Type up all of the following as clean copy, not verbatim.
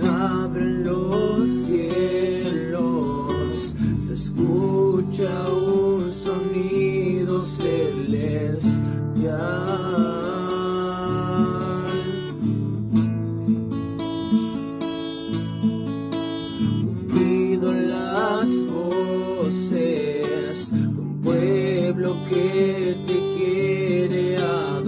Abren los cielos, se escucha un sonido celestial. Unido las voces de un pueblo que te quiere adorar.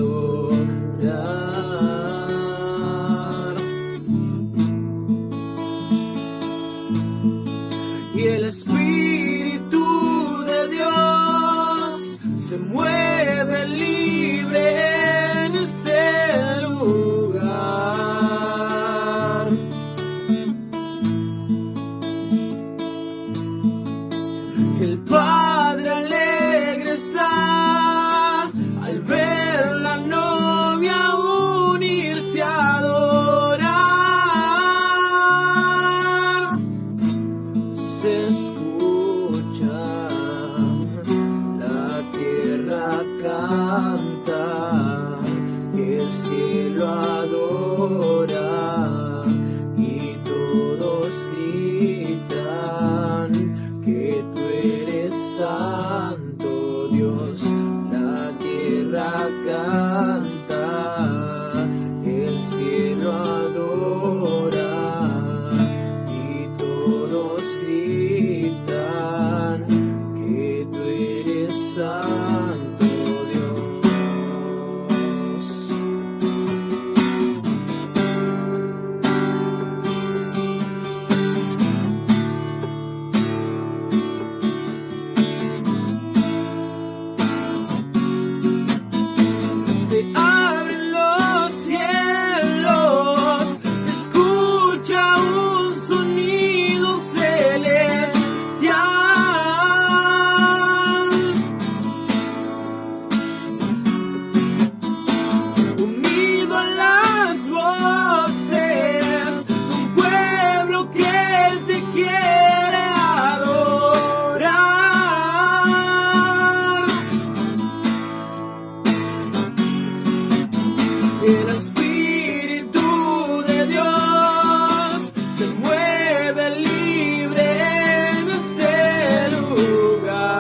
Y el Espíritu de Dios se mueve libre en este lugar. El Padre alegre está al ver la novia unirse a adorar. Se escucha, la tierra canta, el cielo adora y todos gritan que tú eres santo, Dios. La tierra canta, el cielo adora y todos gritan que tú eres santo, Dios. Se abren los cielos, se escucha un sonido celestial. Unido a las voces de un pueblo que te quiere adorar. El Espíritu de Dios se mueve libre en este lugar.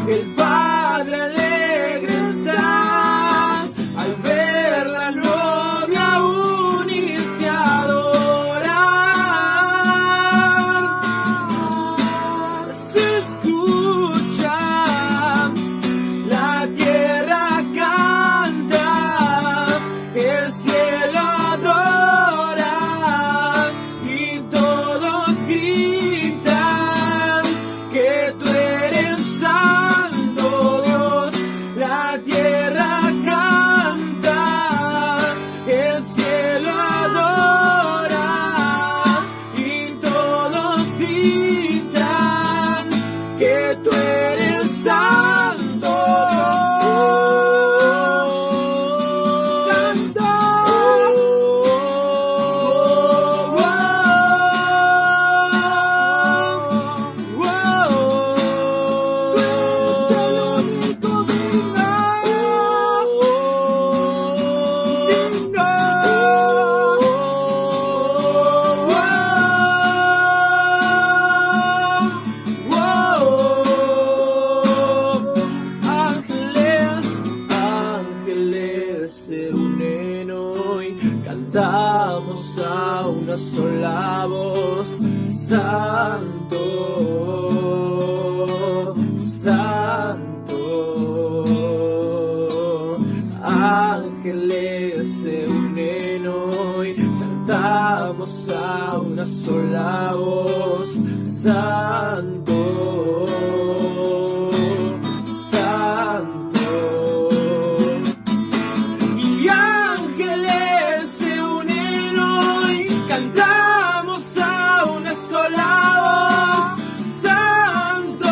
El Padre alegre está al ver la novia unirse a adorar. Se escucha, la tierra canta, el cielo adora y todos gritan que tú eres santo, Dios. La tierra canta, el cielo adora y todos gritan que tú eres santo, santo. Tú eres el único digno, digno. Ángeles, ángeles se unen hoy, cantamos a una sola voz: Santo, Santo. Ángeles se unen hoy, cantamos a una sola voz: Santo, Santo. Y ángeles se unen hoy, cantamos a una sola voz: Santo,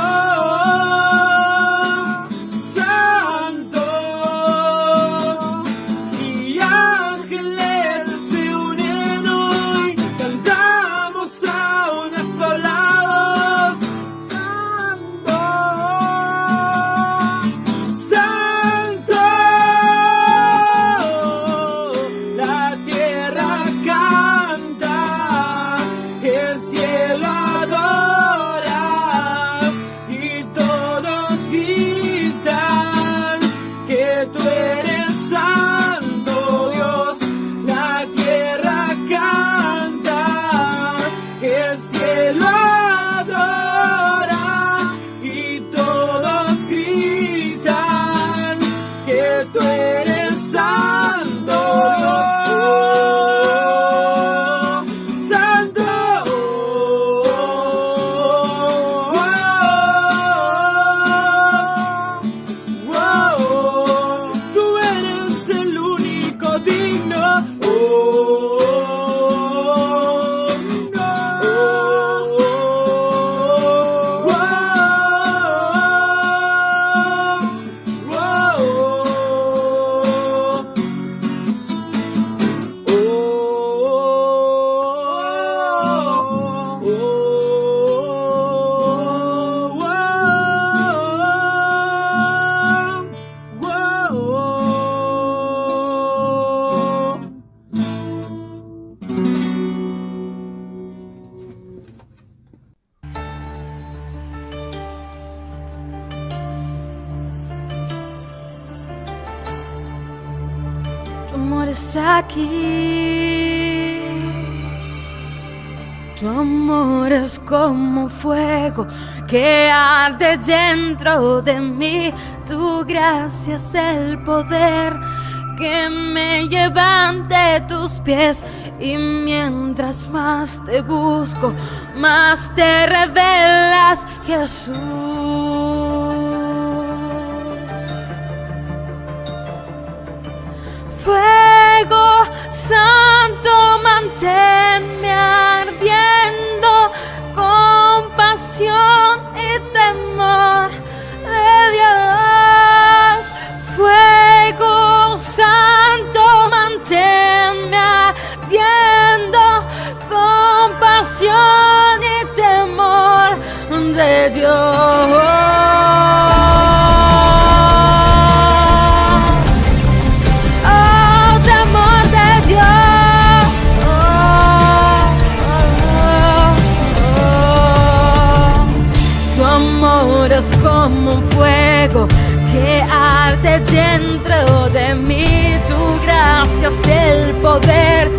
está aquí. Tu amor es como fuego que arde dentro de mí. Tu gracia es el poder que me lleva ante tus pies. Y mientras más te busco, más te revelas, Jesús. Fuego santo, manténme ardiendo con pasión y temor de Dios. Fuego santo, manténme ardiendo con pasión y temor de Dios. Es como un fuego que arde dentro de mí. Tu gracia es el poder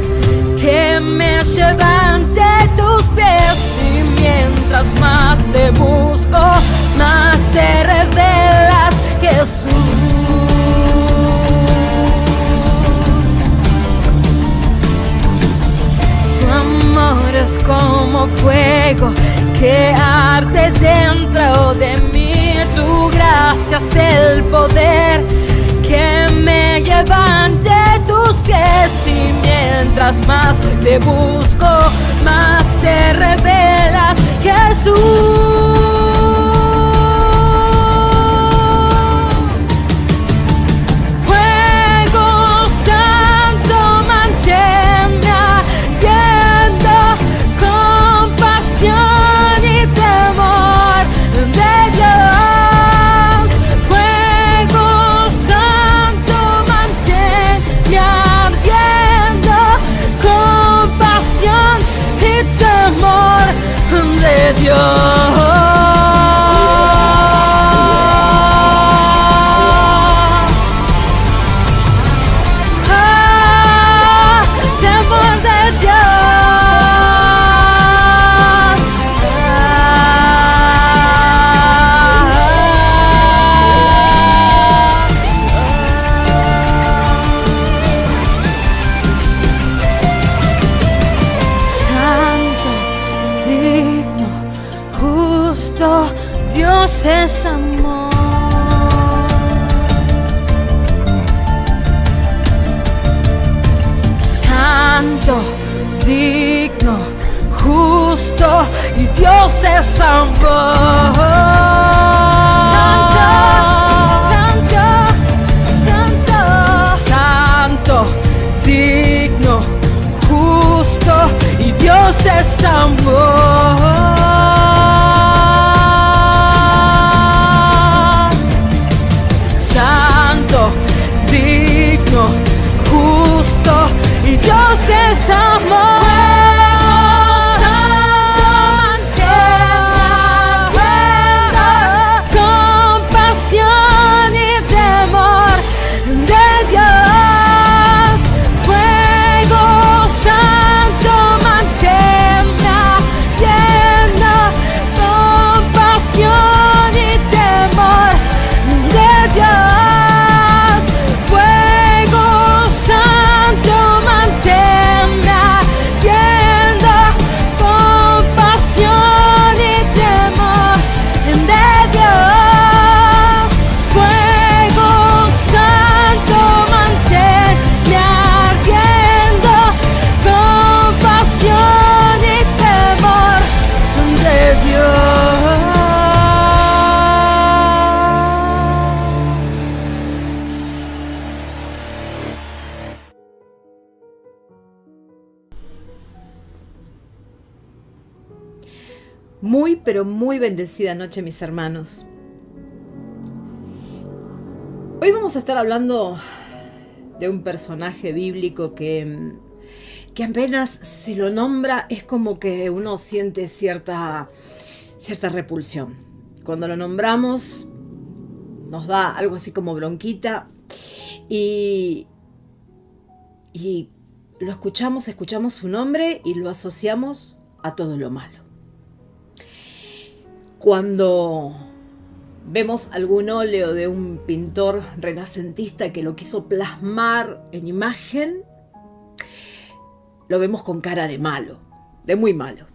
que me lleva ante tus pies. Y mientras más te busco, más te revelas, Jesús. Tu amor es como fuego que arde dentro de mí. Tu gracia es el poder que me lleva ante tus pies. Y mientras más te busco, más te revelas, Jesús. Dios. Temor de Dios. Santo, digno, justo, Dios es amor. Santo, digno, justo, y Dios es amor. Santo, santo, santo, santo, digno, justo, y Dios es amor. Digno, justo, y Dios es amor. Con pasión y temor de Dios. Fuego santo, manténme ardiendo con pasión y temor de Dios. Muy, pero muy bendecida noche, mis hermanos. Hoy vamos a estar hablando de un personaje bíblico que apenas se lo nombra es como que uno siente cierta repulsión. Cuando lo nombramos nos da algo así como bronquita y y lo escuchamos su nombre y lo asociamos a todo lo malo. Cuando vemos algún óleo de un pintor renacentista que lo quiso plasmar en imagen, lo vemos con cara de malo, de muy malo.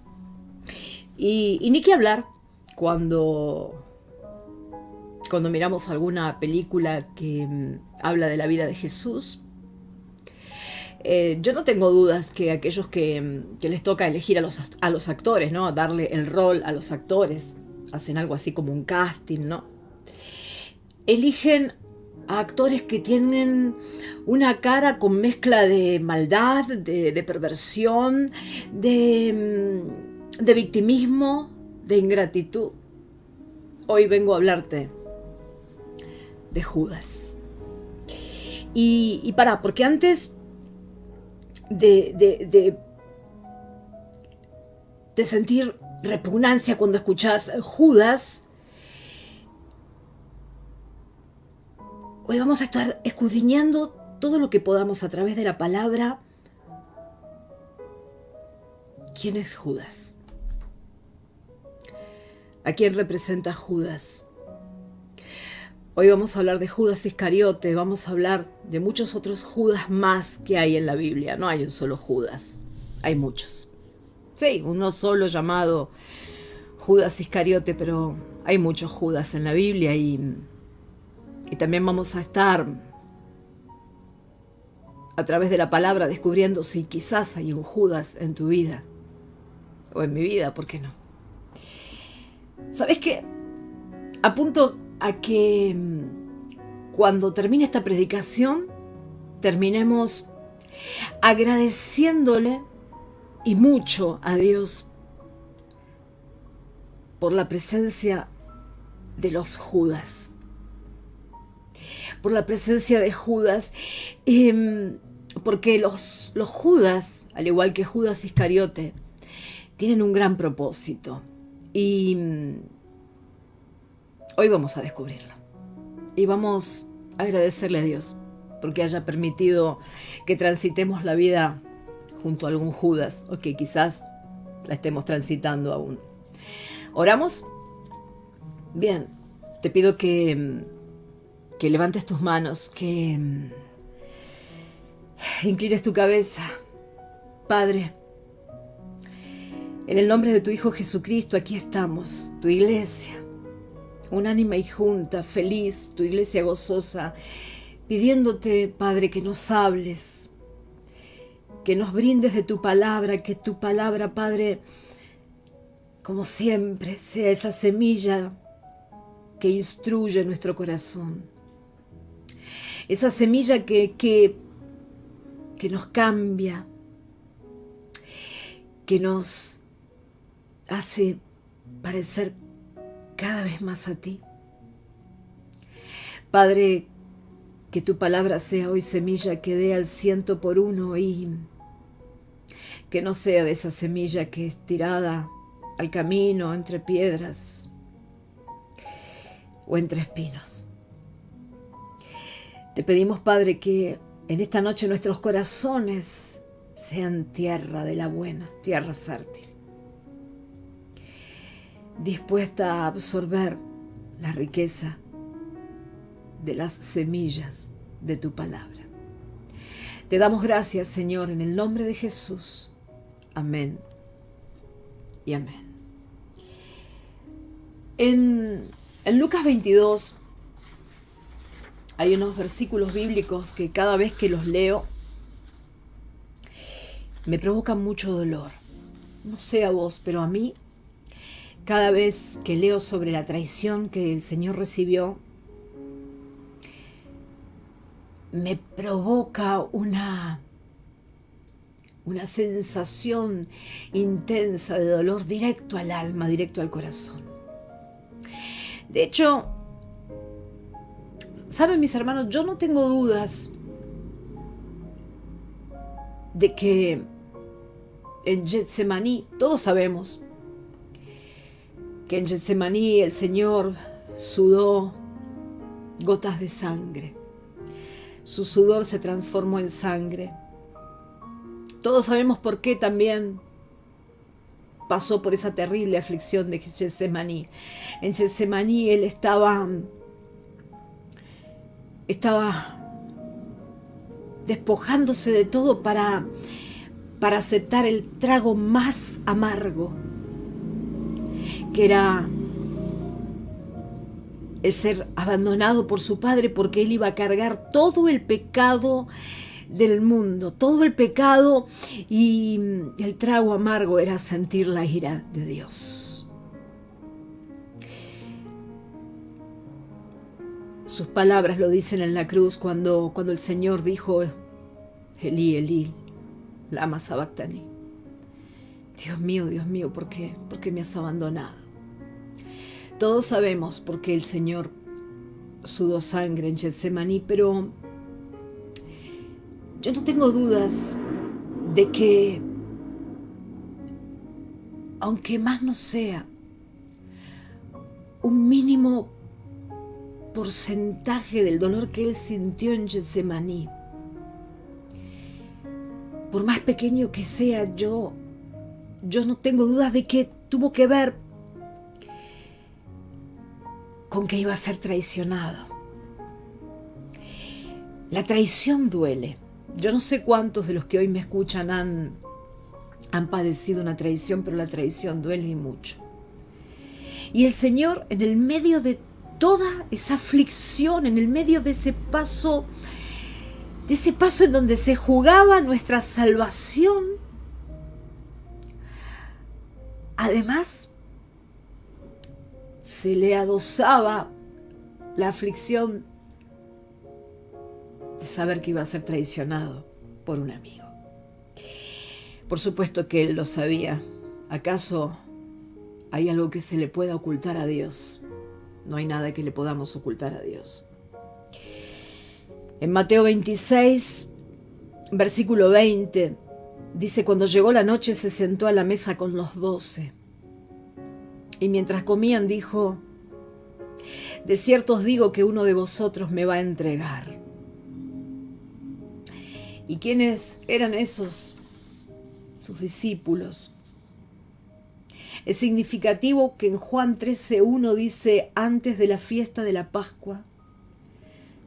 Y ni qué hablar cuando miramos alguna película que habla de la vida de Jesús. Yo no tengo dudas que aquellos que les toca elegir a los actores, ¿no? Darle el rol a los actores, hacen algo así como un casting, ¿no? Eligen a actores que tienen una cara con mezcla de maldad, de perversión, de victimismo, de ingratitud. Hoy vengo a hablarte de Judas. Y porque antes de sentir repugnancia cuando escuchás Judas, hoy vamos a estar escudriñando todo lo que podamos a través de la palabra. ¿Quién es Judas? ¿A quién representa Judas? Hoy vamos a hablar de Judas Iscariote, vamos a hablar de muchos otros Judas más que hay en la Biblia. No hay un solo Judas, hay muchos. Sí, uno solo llamado Judas Iscariote, pero hay muchos Judas en la Biblia y también vamos a estar a través de la palabra descubriendo si quizás hay un Judas en tu vida o en mi vida, ¿por qué no? ¿Sabes qué? Apunto a que cuando termine esta predicación terminemos agradeciéndole y mucho a Dios por la presencia de los Judas, por la presencia de Judas, porque los Judas, al igual que Judas Iscariote, tienen un gran propósito y hoy vamos a descubrirlo y vamos a agradecerle a Dios porque haya permitido que transitemos la vida junto a algún Judas o que quizás la estemos transitando aún. ¿Oramos? Bien, te pido que levantes tus manos, que inclines tu cabeza. Padre, en el nombre de tu Hijo Jesucristo, aquí estamos, tu iglesia, unánime y junta, feliz, tu iglesia gozosa, pidiéndote, Padre, que nos hables, que nos brindes de tu palabra, que tu palabra, Padre, como siempre, sea esa semilla que instruye nuestro corazón. Esa semilla que nos cambia, que nos hace parecer cada vez más a ti. Padre, que tu palabra sea hoy semilla que dé al 100 por 1 y que no sea de esa semilla que es tirada al camino entre piedras o entre espinos. Te pedimos, Padre, que en esta noche nuestros corazones sean tierra de la buena, tierra fértil, dispuesta a absorber la riqueza de las semillas de tu palabra. Te damos gracias, Señor, en el nombre de Jesús. Amén y amén. En Lucas 22 hay unos versículos bíblicos que cada vez que los leo me provocan mucho dolor. No sé a vos, pero a mí, cada vez que leo sobre la traición que el Señor recibió, me provoca una sensación intensa de dolor directo al alma, directo al corazón. De hecho, ¿saben, mis hermanos? Yo no tengo dudas de que en Getsemaní, todos sabemos que en Getsemaní el Señor sudó gotas de sangre. Su sudor se transformó en sangre Todos sabemos por qué también pasó por esa terrible aflicción de Getsemaní. En Getsemaní él estaba despojándose de todo para aceptar el trago más amargo, que era el ser abandonado por su padre, porque él iba a cargar todo el pecado del mundo, todo el pecado, y el trago amargo era sentir la ira de Dios. Sus palabras lo dicen en la cruz cuando el Señor dijo: Elí, Elí, lama sabactani. Dios mío, ¿por qué me has abandonado? Todos sabemos por qué el Señor sudó sangre en Getsemaní, pero yo no tengo dudas de que, aunque más no sea, un mínimo porcentaje del dolor que él sintió en Getsemaní, por más pequeño que sea, yo no tengo dudas de que tuvo que ver con que iba a ser traicionado. La traición duele. Yo no sé cuántos de los que hoy me escuchan han padecido una traición, pero la traición duele y mucho. Y el Señor, en el medio de toda esa aflicción, en el medio de ese paso en donde se jugaba nuestra salvación, además se le adosaba la aflicción de saber que iba a ser traicionado por un amigo. Por supuesto que él lo sabía. ¿Acaso hay algo que se le pueda ocultar a Dios? No hay nada que le podamos ocultar a Dios. En Mateo 26, versículo 20, dice: cuando llegó la noche se sentó a la mesa con los 12. Y mientras comían dijo: de cierto os digo que uno de vosotros me va a entregar. ¿Y quiénes eran esos? Sus discípulos. Es significativo que en Juan 13:1 dice: antes de la fiesta de la Pascua,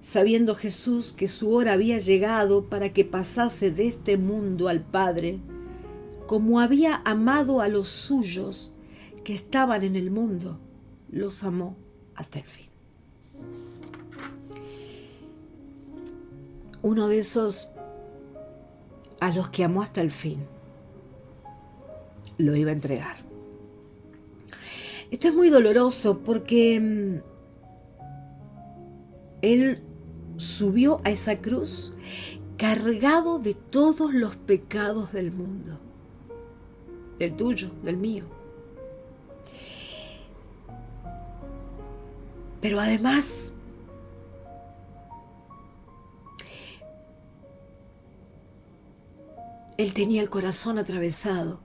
sabiendo Jesús que su hora había llegado para que pasase de este mundo al Padre, como había amado a los suyos que estaban en el mundo, los amó hasta el fin. Uno de esos a los que amó hasta el fin, lo iba a entregar. Esto es muy doloroso porque él subió a esa cruz cargado de todos los pecados del mundo, del tuyo, del mío. Pero además, él tenía el corazón atravesado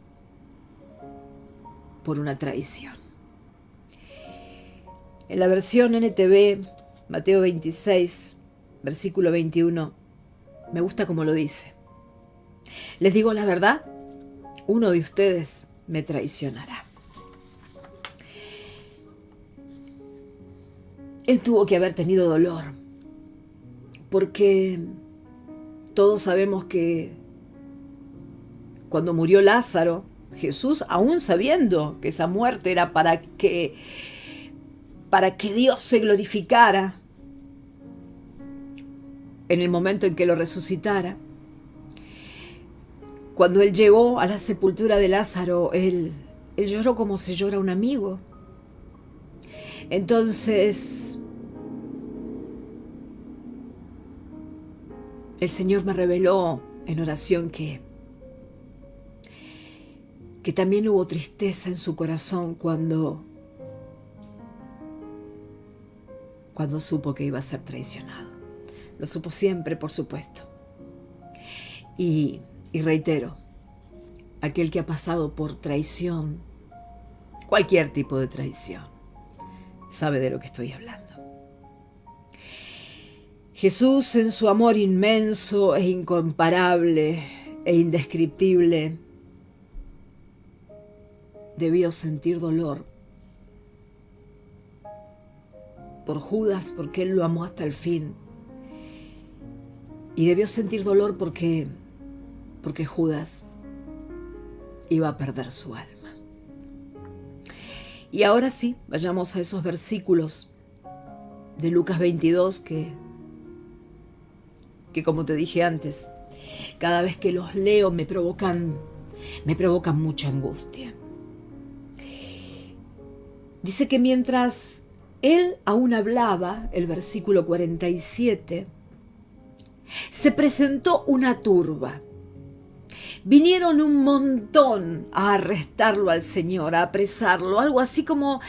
por una traición. En la versión NTV, Mateo 26, versículo 21, me gusta como lo dice. Les digo la verdad, uno de ustedes me traicionará. Él tuvo que haber tenido dolor, porque todos sabemos que cuando murió Lázaro, Jesús, aún sabiendo que esa muerte era para que Dios se glorificara en el momento en que lo resucitara, cuando él llegó a la sepultura de Lázaro, él lloró como se llora un amigo. Entonces, el Señor me reveló en oración que también hubo tristeza en su corazón cuando supo que iba a ser traicionado. Lo supo siempre, por supuesto. Y reitero, aquel que ha pasado por traición, cualquier tipo de traición, sabe de lo que estoy hablando. Jesús, en su amor inmenso e incomparable, e indescriptible, debió sentir dolor por Judas, porque él lo amó hasta el fin. Y debió sentir dolor porque Judas iba a perder su alma. Y ahora sí, vayamos a esos versículos de Lucas 22 que como te dije antes, cada vez que los leo me provocan mucha angustia. Dice que mientras él aún hablaba, el versículo 47, se presentó una turba. Vinieron un montón a arrestarlo al Señor, a apresarlo, algo así como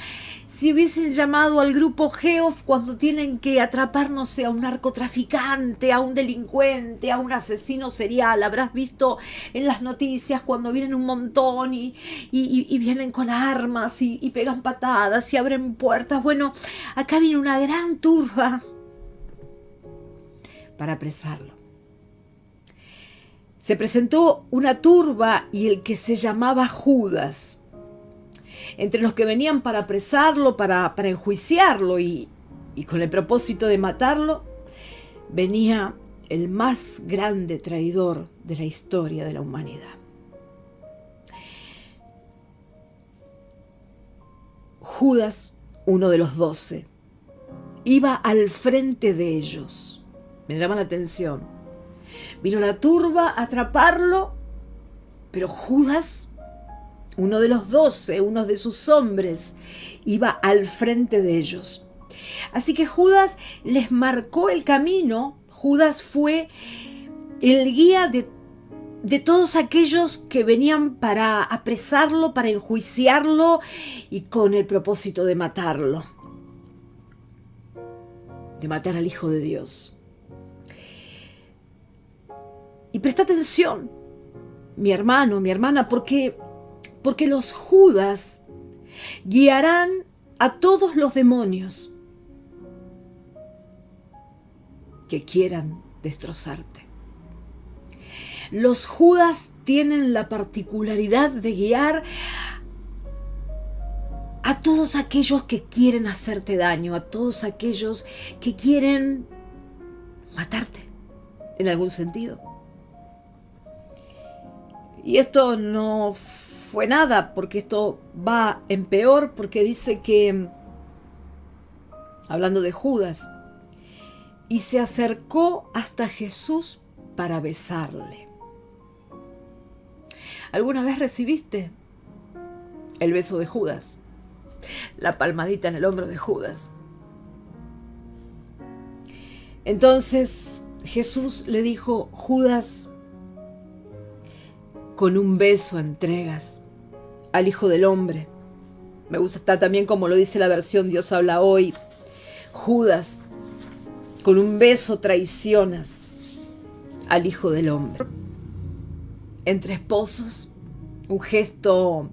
si hubiesen llamado al grupo Geoff cuando tienen que atrapar, no sé, a un narcotraficante, a un delincuente, a un asesino serial. Habrás visto en las noticias cuando vienen un montón y vienen con armas y pegan patadas y abren puertas. Bueno, acá viene una gran turba para apresarlo. Se presentó una turba y el que se llamaba Judas. Entre los que venían para apresarlo, para enjuiciarlo y con el propósito de matarlo, venía el más grande traidor de la historia de la humanidad. Judas, uno de los 12, iba al frente de ellos. Me llama la atención. Vino la turba a atraparlo, pero Judas, uno de los 12, uno de sus hombres, iba al frente de ellos. Así que Judas les marcó el camino. Judas fue el guía de todos aquellos que venían para apresarlo, para enjuiciarlo y con el propósito de matarlo, de matar al Hijo de Dios. Y presta atención, mi hermano, mi hermana, porque los Judas guiarán a todos los demonios que quieran destrozarte. Los Judas tienen la particularidad de guiar a todos aquellos que quieren hacerte daño, a todos aquellos que quieren matarte, en algún sentido. Y esto no fue nada, porque esto va en peor, porque dice que, hablando de Judas, y se acercó hasta Jesús para besarle. ¿Alguna vez recibiste el beso de Judas? La palmadita en el hombro de Judas. Entonces Jesús le dijo: Judas, con un beso entregas al Hijo del Hombre. Me gusta también como lo dice la versión Dios habla hoy. Judas, con un beso traicionas al Hijo del Hombre. Entre esposos, un gesto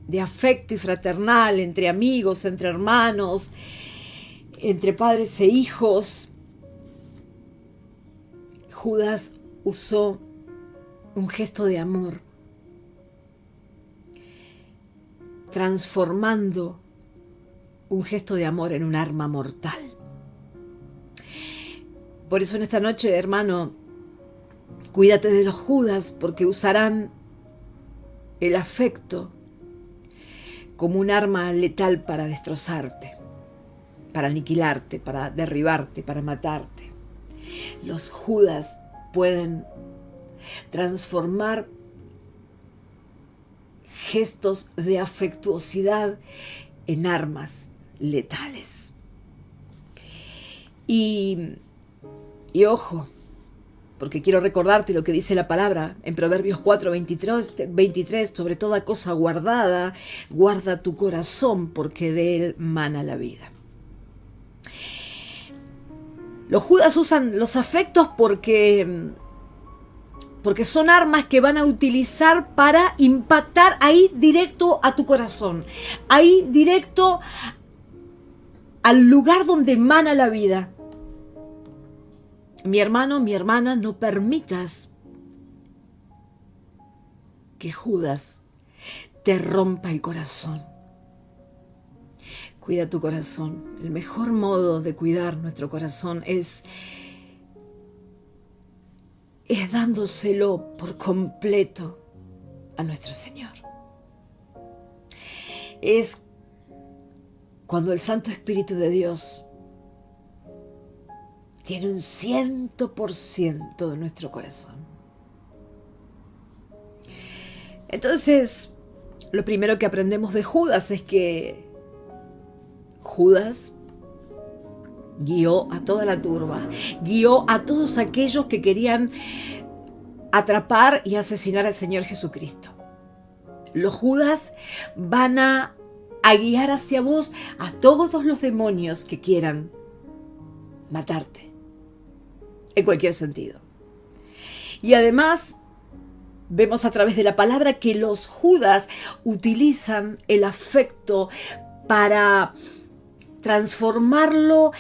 de afecto y fraternal, entre amigos, entre hermanos, entre padres e hijos. Judas usó un gesto de amor, transformando un gesto de amor en un arma mortal. Por eso en esta noche, hermano, cuídate de los Judas, porque usarán el afecto como un arma letal para destrozarte, para aniquilarte, para derribarte, para matarte. Los Judas pueden transformar gestos de afectuosidad en armas letales. Y ojo, porque quiero recordarte lo que dice la palabra en Proverbios 4:23, sobre toda cosa guardada, guarda tu corazón, porque de él mana la vida. Los Judas usan los afectos porque son armas que van a utilizar para impactar ahí directo a tu corazón, ahí directo al lugar donde emana la vida. Mi hermano, mi hermana, no permitas que Judas te rompa el corazón. Cuida tu corazón. El mejor modo de cuidar nuestro corazón es dándoselo por completo a nuestro Señor. Es cuando el Santo Espíritu de Dios tiene un 100% de nuestro corazón. Entonces, lo primero que aprendemos de Judas es que Judas guió a toda la turba, guió a todos aquellos que querían atrapar y asesinar al Señor Jesucristo. Los Judas van a guiar hacia vos a todos los demonios que quieran matarte, en cualquier sentido. Y además, vemos a través de la palabra que los Judas utilizan el afecto para transformarlo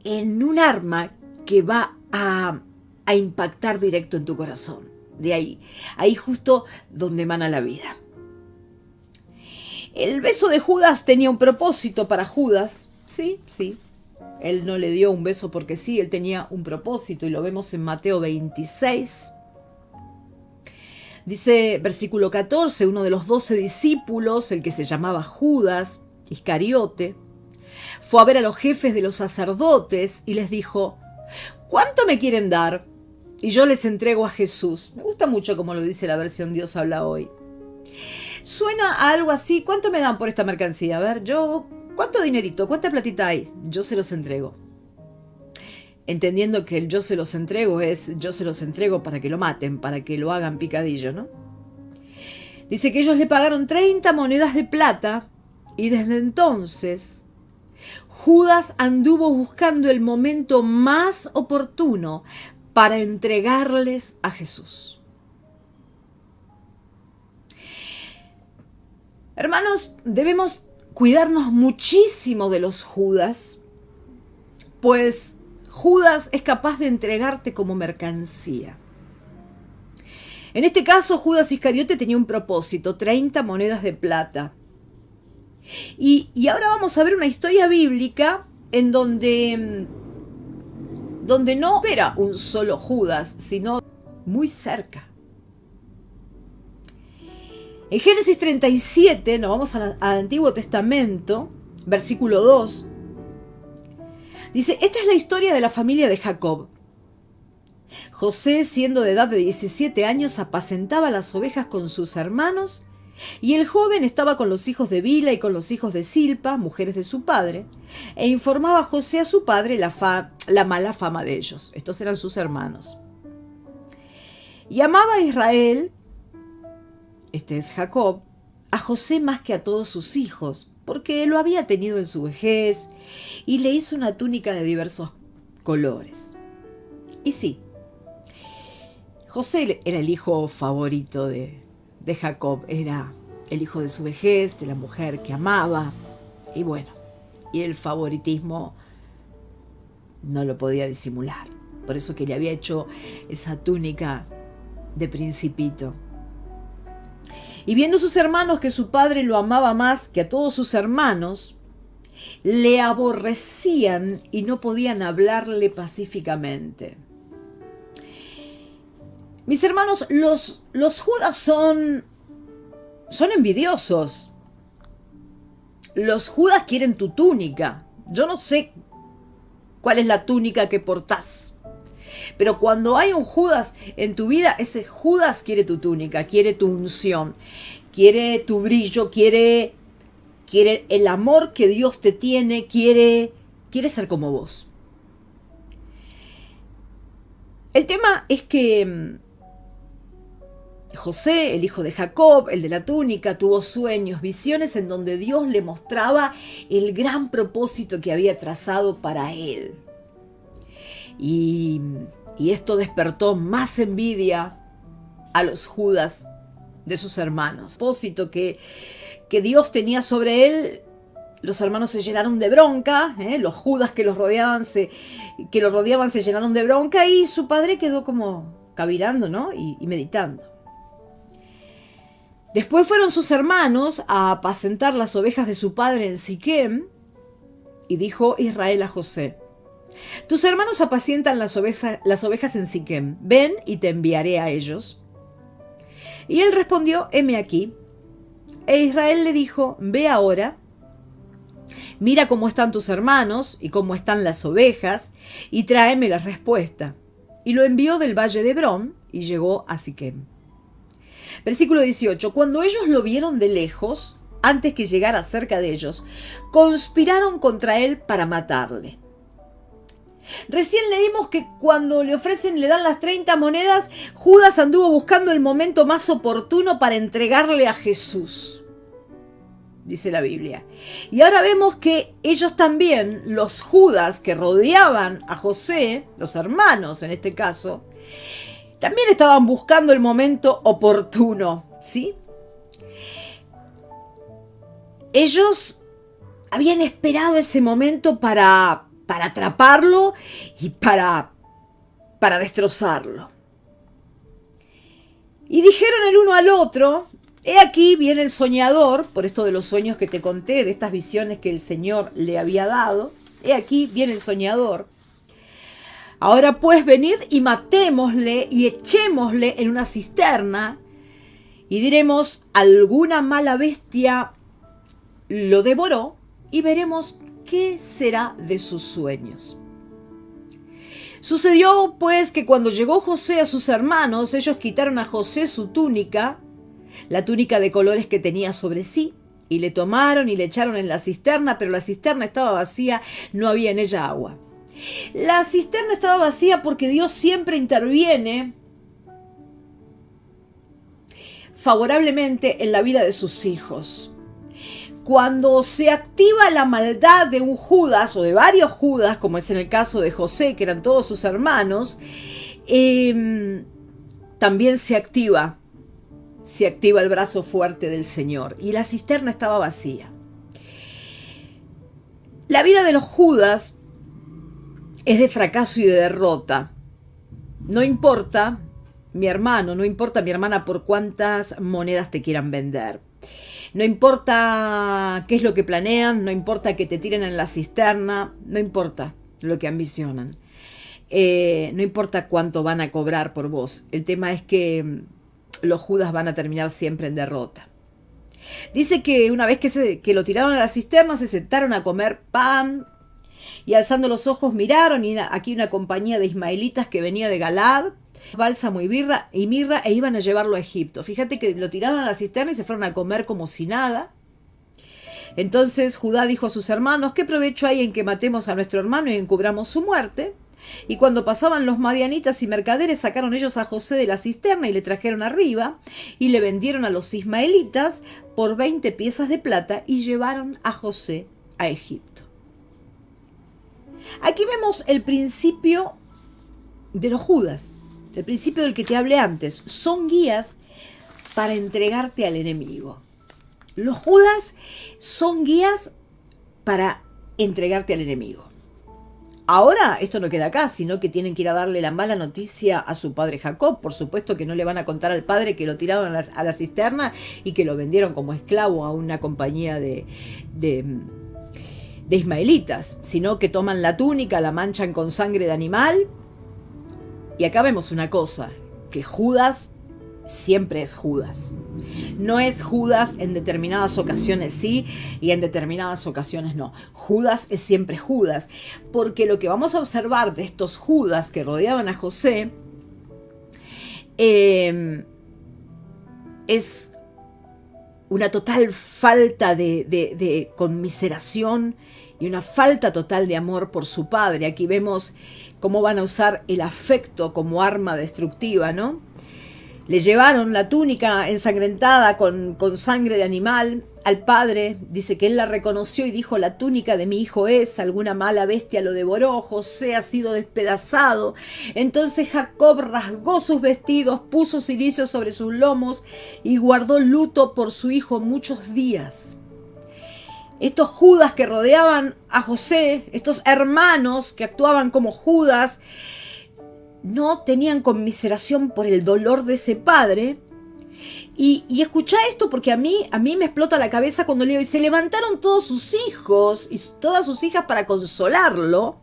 en un arma que va a impactar directo en tu corazón. De ahí justo donde emana la vida. El beso de Judas tenía un propósito para Judas. Sí. Él no le dio un beso porque sí, él tenía un propósito y lo vemos en Mateo 26. Dice, versículo 14, uno de los 12 discípulos, el que se llamaba Judas Iscariote, fue a ver a los jefes de los sacerdotes y les dijo: ¿cuánto me quieren dar? Y yo les entrego a Jesús. Me gusta mucho como lo dice la versión Dios habla hoy. Suena a algo así: ¿cuánto me dan por esta mercancía? A ver, ¿cuánto dinerito? ¿Cuánta platita hay? Yo se los entrego. Entendiendo que el yo se los entrego es yo se los entrego para que lo maten, para que lo hagan picadillo, ¿no? Dice que ellos le pagaron 30 monedas de plata y desde entonces Judas anduvo buscando el momento más oportuno para entregarles a Jesús. Hermanos, debemos cuidarnos muchísimo de los Judas, pues Judas es capaz de entregarte como mercancía. En este caso, Judas Iscariote tenía un propósito: 30 monedas de plata. Y ahora vamos a ver una historia bíblica en donde no era un solo Judas, sino muy cerca. En Génesis 37, nos vamos al Antiguo Testamento, versículo 2, dice: esta es la historia de la familia de Jacob. José, siendo de edad de 17 años, apacentaba las ovejas con sus hermanos, y el joven estaba con los hijos de Bila y con los hijos de Silpa, mujeres de su padre, e informaba a José a su padre la mala fama de ellos. Estos eran sus hermanos. Y amaba a Israel, este es Jacob, a José más que a todos sus hijos, porque lo había tenido en su vejez, y le hizo una túnica de diversos colores. Y sí, José era el hijo favorito de Jacob, era el hijo de su vejez, de la mujer que amaba, y bueno, y el favoritismo no lo podía disimular, por eso que le había hecho esa túnica de principito. Y viendo sus hermanos que su padre lo amaba más que a todos sus hermanos, le aborrecían y no podían hablarle pacíficamente. Mis hermanos, los Judas son envidiosos. Los Judas quieren tu túnica. Yo no sé cuál es la túnica que portás, pero cuando hay un Judas en tu vida, ese Judas quiere tu túnica, quiere tu unción, quiere tu brillo, quiere el amor que Dios te tiene, quiere ser como vos. El tema es que José, el hijo de Jacob, el de la túnica, tuvo sueños, visiones en donde Dios le mostraba el gran propósito que había trazado para él. Y esto despertó más envidia a los Judas de sus hermanos. El propósito que Dios tenía sobre él, los hermanos se llenaron de bronca, los Judas que lo rodeaban se llenaron de bronca, y su padre quedó como cavilando, ¿no? y meditando. Después fueron sus hermanos a apacentar las ovejas de su padre en Siquem, y dijo Israel a José: tus hermanos apacientan las ovejas en Siquem, ven y te enviaré a ellos. Y él respondió: heme aquí. E Israel le dijo: ve ahora, mira cómo están tus hermanos y cómo están las ovejas, y tráeme la respuesta. Y lo envió del valle de Hebrón, y llegó a Siquem. Versículo 18. Cuando ellos lo vieron de lejos, antes que llegara cerca de ellos, conspiraron contra él para matarle. Recién leímos que cuando le dan las 30 monedas, Judas anduvo buscando el momento más oportuno para entregarle a Jesús, dice la Biblia. Y ahora vemos que ellos también, los Judas que rodeaban a José, los hermanos en este caso, también estaban buscando el momento oportuno, ¿sí? Ellos habían esperado ese momento para atraparlo y para destrozarlo. Y dijeron el uno al otro: he aquí viene el soñador, por esto de los sueños que te conté, de estas visiones que el Señor le había dado. He aquí viene el soñador. Ahora pues venid y matémosle y echémosle en una cisterna, y diremos: alguna mala bestia lo devoró, y veremos qué será de sus sueños. Sucedió pues que cuando llegó José a sus hermanos, ellos quitaron a José su túnica, la túnica de colores que tenía sobre sí, y le tomaron y le echaron en la cisterna, pero la cisterna estaba vacía, no había en ella agua. La cisterna estaba vacía porque Dios siempre interviene favorablemente en la vida de sus hijos. Cuando se activa la maldad de un Judas o de varios Judas, como es en el caso de José, que eran todos sus hermanos, también se activa el brazo fuerte del Señor. Y la cisterna estaba vacía. La vida de los Judas es de fracaso y de derrota. No importa, mi hermano, no importa, mi hermana, por cuántas monedas te quieran vender. No importa qué es lo que planean, no importa que te tiren en la cisterna, no importa lo que ambicionan. No importa cuánto van a cobrar por vos. El tema es que los Judas van a terminar siempre en derrota. Dice que una vez que lo tiraron a la cisterna, se sentaron a comer pan y alzando los ojos miraron, y aquí una compañía de ismaelitas que venía de Galaad, bálsamo y mirra, e iban a llevarlo a Egipto. Fíjate que lo tiraron a la cisterna y se fueron a comer como si nada. Entonces Judá dijo a sus hermanos: ¿qué provecho hay en que matemos a nuestro hermano y encubramos su muerte? Y cuando pasaban los madianitas y mercaderes, sacaron ellos a José de la cisterna y le trajeron arriba, y le vendieron a los ismaelitas por 20 piezas de plata, y llevaron a José a Egipto. Aquí vemos el principio de los Judas, el principio del que te hablé antes. Son guías para entregarte al enemigo. Los Judas son guías para entregarte al enemigo. Ahora esto no queda acá, sino que tienen que ir a darle la mala noticia a su padre Jacob. Por supuesto que no le van a contar al padre que lo tiraron a la cisterna y que lo vendieron como esclavo a una compañía de ismaelitas, sino que toman la túnica, la manchan con sangre de animal. Y acá vemos una cosa, que Judas siempre es Judas. No es Judas en determinadas ocasiones sí y en determinadas ocasiones no. Judas es siempre Judas, porque lo que vamos a observar de estos Judas que rodeaban a José es una total falta de conmiseración y una falta total de amor por su padre. Aquí vemos cómo van a usar el afecto como arma destructiva, ¿no? Le llevaron la túnica ensangrentada con sangre de animal al padre. Dice que él la reconoció y dijo: la túnica de mi hijo es, alguna mala bestia lo devoró, José ha sido despedazado. Entonces Jacob rasgó sus vestidos, puso cilicio sobre sus lomos y guardó luto por su hijo muchos días. Estos Judas que rodeaban a José, estos hermanos que actuaban como Judas, no tenían conmiseración por el dolor de ese padre Y escuchá esto porque a mí me explota la cabeza cuando leo, y se levantaron todos sus hijos y todas sus hijas para consolarlo,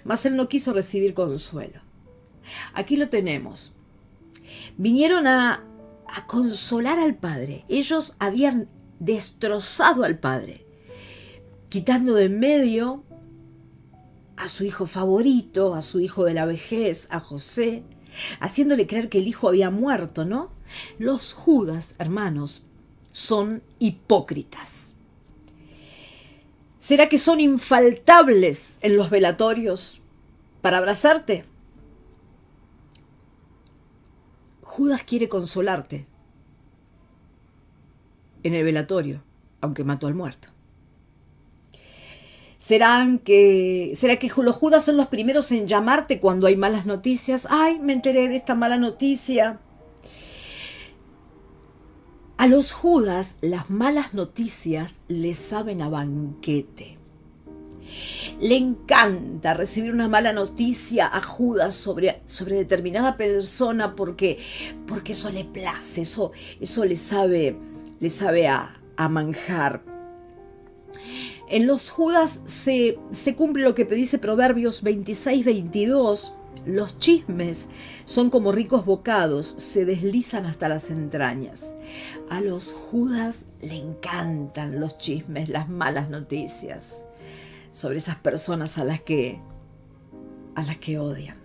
mas él no quiso recibir consuelo. Aquí lo tenemos. Vinieron a consolar al padre. Ellos habían destrozado al padre, quitando de en medio a su hijo favorito, a su hijo de la vejez, a José, haciéndole creer que el hijo había muerto, ¿no? Los Judas, hermanos, son hipócritas. ¿Será que son infaltables en los velatorios para abrazarte? Judas quiere consolarte en el velatorio, aunque mató al muerto. ¿Será que los Judas son los primeros en llamarte cuando hay malas noticias? ¡Ay, me enteré de esta mala noticia! A los Judas las malas noticias les saben a banquete. Le encanta recibir una mala noticia a Judas sobre determinada persona porque eso le place, eso le sabe a manjar. En los Judas se cumple lo que dice Proverbios 26-22. Los chismes son como ricos bocados, se deslizan hasta las entrañas. A los Judas le encantan los chismes, las malas noticias sobre esas personas a las que odian.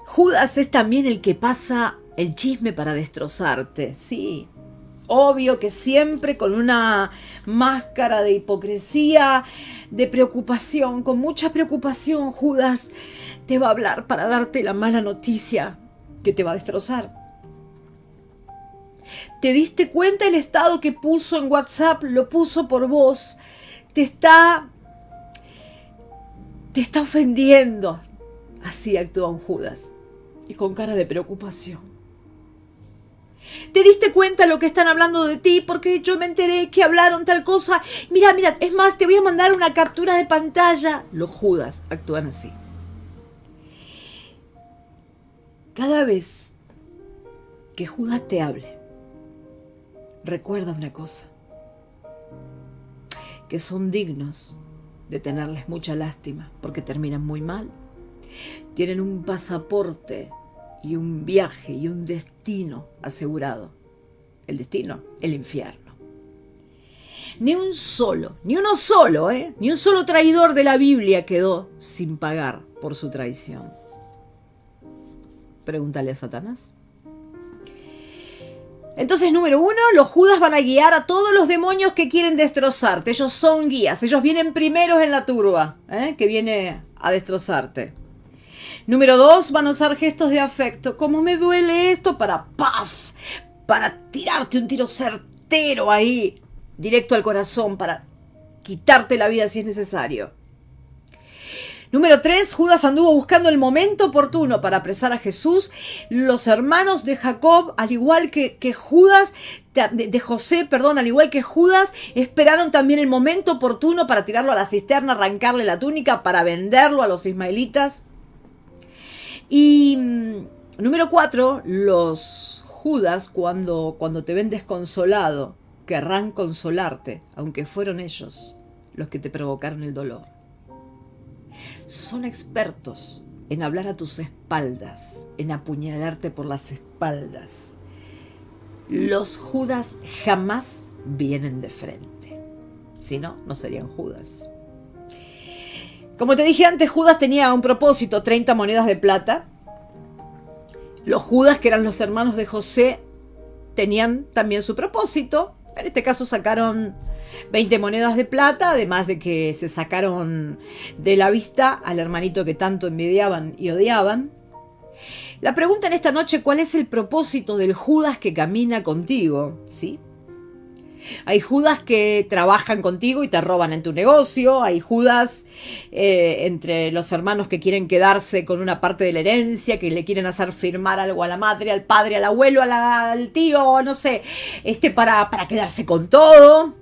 Judas es también el que pasa el chisme para destrozarte, sí. Obvio que siempre con una máscara de hipocresía, de preocupación, con mucha preocupación, Judas te va a hablar para darte la mala noticia que te va a destrozar. ¿Te diste cuenta el estado que puso en WhatsApp? Lo puso por vos. Te está ofendiendo. Así actúa un Judas, y con cara de preocupación. ¿Te diste cuenta lo que están hablando de ti? Porque yo me enteré que hablaron tal cosa. Mira, es más, te voy a mandar una captura de pantalla. Los Judas actúan así. Cada vez que Judas te hable, recuerda una cosa: que son dignos de tenerles mucha lástima porque terminan muy mal. Tienen un pasaporte y un viaje y un destino asegurado. El destino, el infierno. Ni uno solo traidor de la Biblia quedó sin pagar por su traición. Pregúntale a Satanás. Entonces, número 1, los Judas van a guiar a todos los demonios que quieren destrozarte. Ellos son guías, ellos vienen primeros en la turba, que viene a destrozarte. Número 2, van a usar gestos de afecto. ¿Cómo me duele esto? Para tirarte un tiro certero ahí, directo al corazón, para quitarte la vida si es necesario. Número 3, Judas anduvo buscando el momento oportuno para apresar a Jesús. Los hermanos de Jacob, al igual que Judas, de José, al igual que Judas, esperaron también el momento oportuno para tirarlo a la cisterna, arrancarle la túnica, para venderlo a los ismaelitas. Y número 4, los Judas, cuando te ven desconsolado, querrán consolarte, aunque fueron ellos los que te provocaron el dolor. Son expertos en hablar a tus espaldas, en apuñalarte por las espaldas. Los Judas jamás vienen de frente. Si no, no serían Judas. Como te dije antes, Judas tenía un propósito: 30 monedas de plata. Los Judas, que eran los hermanos de José, tenían también su propósito. En este caso sacaron 20 monedas de plata, además de que se sacaron de la vista al hermanito que tanto envidiaban y odiaban. La pregunta en esta noche: ¿cuál es el propósito del Judas que camina contigo? ¿Sí? Hay Judas que trabajan contigo y te roban en tu negocio. Hay Judas entre los hermanos que quieren quedarse con una parte de la herencia, que le quieren hacer firmar algo a la madre, al padre, al abuelo, al tío, no sé, para quedarse con todo.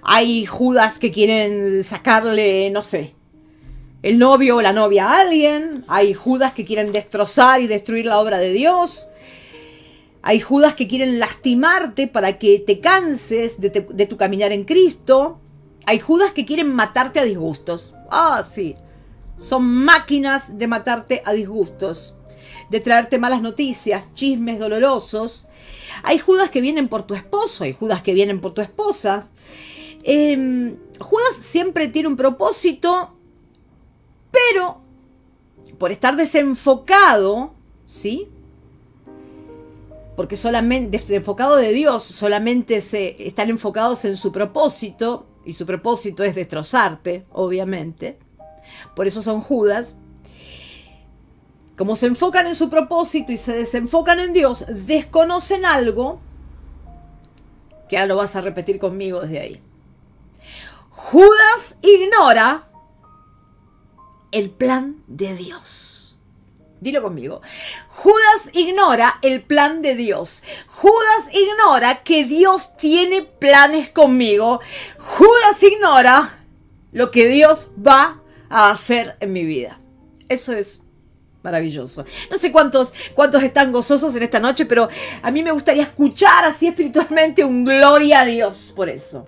Hay Judas que quieren sacarle, no sé, el novio o la novia a alguien. Hay Judas que quieren destrozar y destruir la obra de Dios. Hay Judas que quieren lastimarte para que te canses de tu caminar en Cristo. Hay Judas que quieren matarte a disgustos. Ah, sí. Son máquinas de matarte a disgustos, de traerte malas noticias, chismes dolorosos. Hay Judas que vienen por tu esposo, hay Judas que vienen por tu esposa. Judas siempre tiene un propósito, pero por estar desenfocado, ¿sí? Porque solamente desenfocado de Dios, solamente están enfocados en su propósito, y su propósito es destrozarte, obviamente. Por eso son Judas. Como se enfocan en su propósito y se desenfocan en Dios, desconocen algo que ahora lo vas a repetir conmigo desde ahí. Judas ignora el plan de Dios. Dilo conmigo. Judas ignora el plan de Dios. Judas ignora que Dios tiene planes conmigo. Judas ignora lo que Dios va a hacer en mi vida. Eso es maravilloso. No sé cuántos están gozosos en esta noche, pero a mí me gustaría escuchar así espiritualmente un gloria a Dios por eso.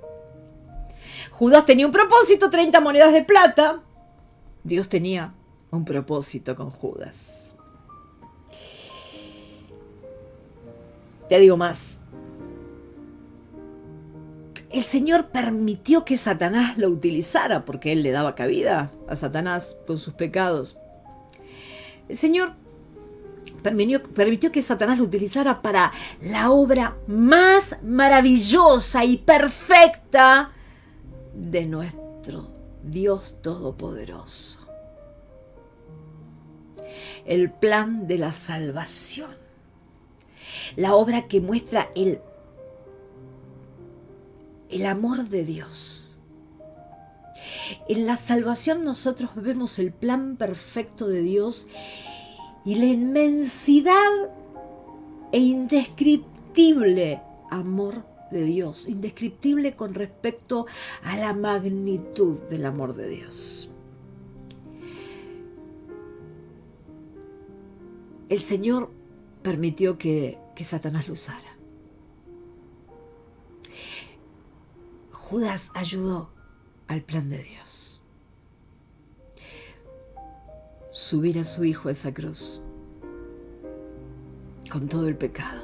Judas tenía un propósito, 30 monedas de plata. Dios tenía un propósito con Judas. Te digo más. El Señor permitió que Satanás lo utilizara porque Él le daba cabida a Satanás con sus pecados. El Señor permitió que Satanás lo utilizara para la obra más maravillosa y perfecta de nuestro Dios Todopoderoso. El plan de la salvación. La obra que muestra el amor de Dios. En la salvación nosotros vemos el plan perfecto de Dios y la inmensidad e indescriptible amor de Dios, indescriptible con respecto a la magnitud del amor de Dios. El Señor permitió que Satanás lo usara. Judas ayudó al plan de Dios. Subir a su hijo a esa cruz con todo el pecado,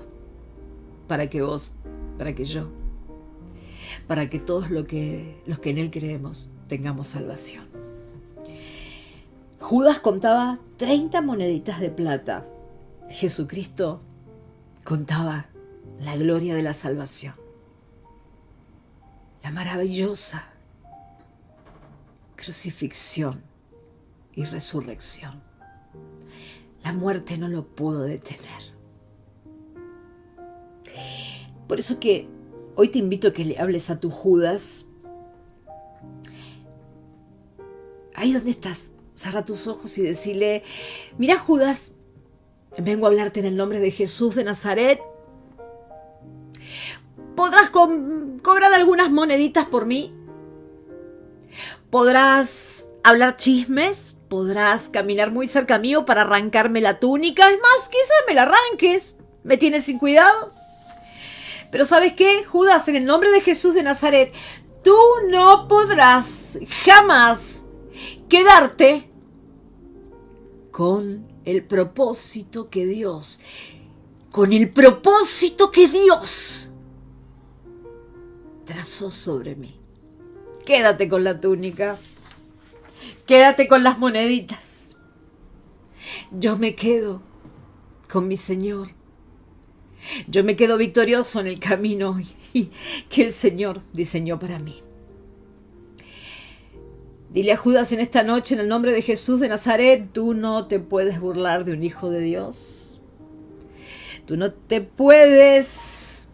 para que vos, para que yo, para que todos los que en Él creemos tengamos salvación. Judas contaba 30 moneditas de plata. Jesucristo contaba la gloria de la salvación, la maravillosa crucifixión y resurrección. La muerte no lo pudo detener. Por eso que hoy te invito a que le hables a tu Judas. Ahí donde estás, cierra tus ojos y decirle: mira, Judas, vengo a hablarte en el nombre de Jesús de Nazaret. ¿Podrás cobrar algunas moneditas por mí? ¿Podrás hablar chismes? ¿Podrás caminar muy cerca mío para arrancarme la túnica? Es más, quizás me la arranques. ¿Me tienes sin cuidado? Pero ¿sabes qué, Judas? En el nombre de Jesús de Nazaret, tú no podrás jamás quedarte con el propósito que Dios trazó sobre mí. Quédate con la túnica. Quédate con las moneditas. Yo me quedo con mi Señor. Yo me quedo victorioso en el camino que el Señor diseñó para mí. Dile a Judas en esta noche, en el nombre de Jesús de Nazaret: tú no te puedes burlar de un hijo de Dios. Tú no te puedes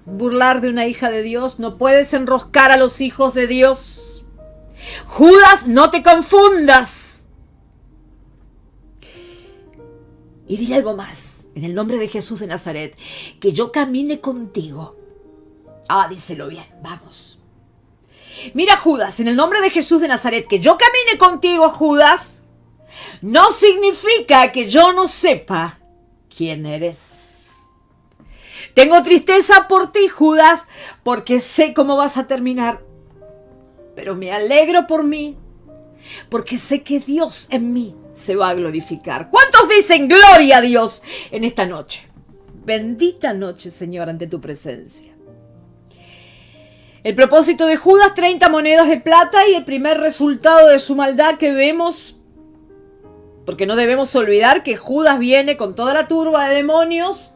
burlar de una hija de Dios. No puedes enroscar a los hijos de Dios. Judas, no te confundas. Y dile algo más, en el nombre de Jesús de Nazaret: que yo camine contigo. Díselo bien, vamos. Mira, Judas, en el nombre de Jesús de Nazaret, que yo camine contigo, Judas, no significa que yo no sepa quién eres. Tengo tristeza por ti, Judas, porque sé cómo vas a terminar. Pero me alegro por mí, porque sé que Dios en mí se va a glorificar. ¿Cuántos dicen gloria a Dios en esta noche? Bendita noche, Señor, ante tu presencia. El propósito de Judas, 30 monedas de plata, y el primer resultado de su maldad que vemos, porque no debemos olvidar que Judas viene con toda la turba de demonios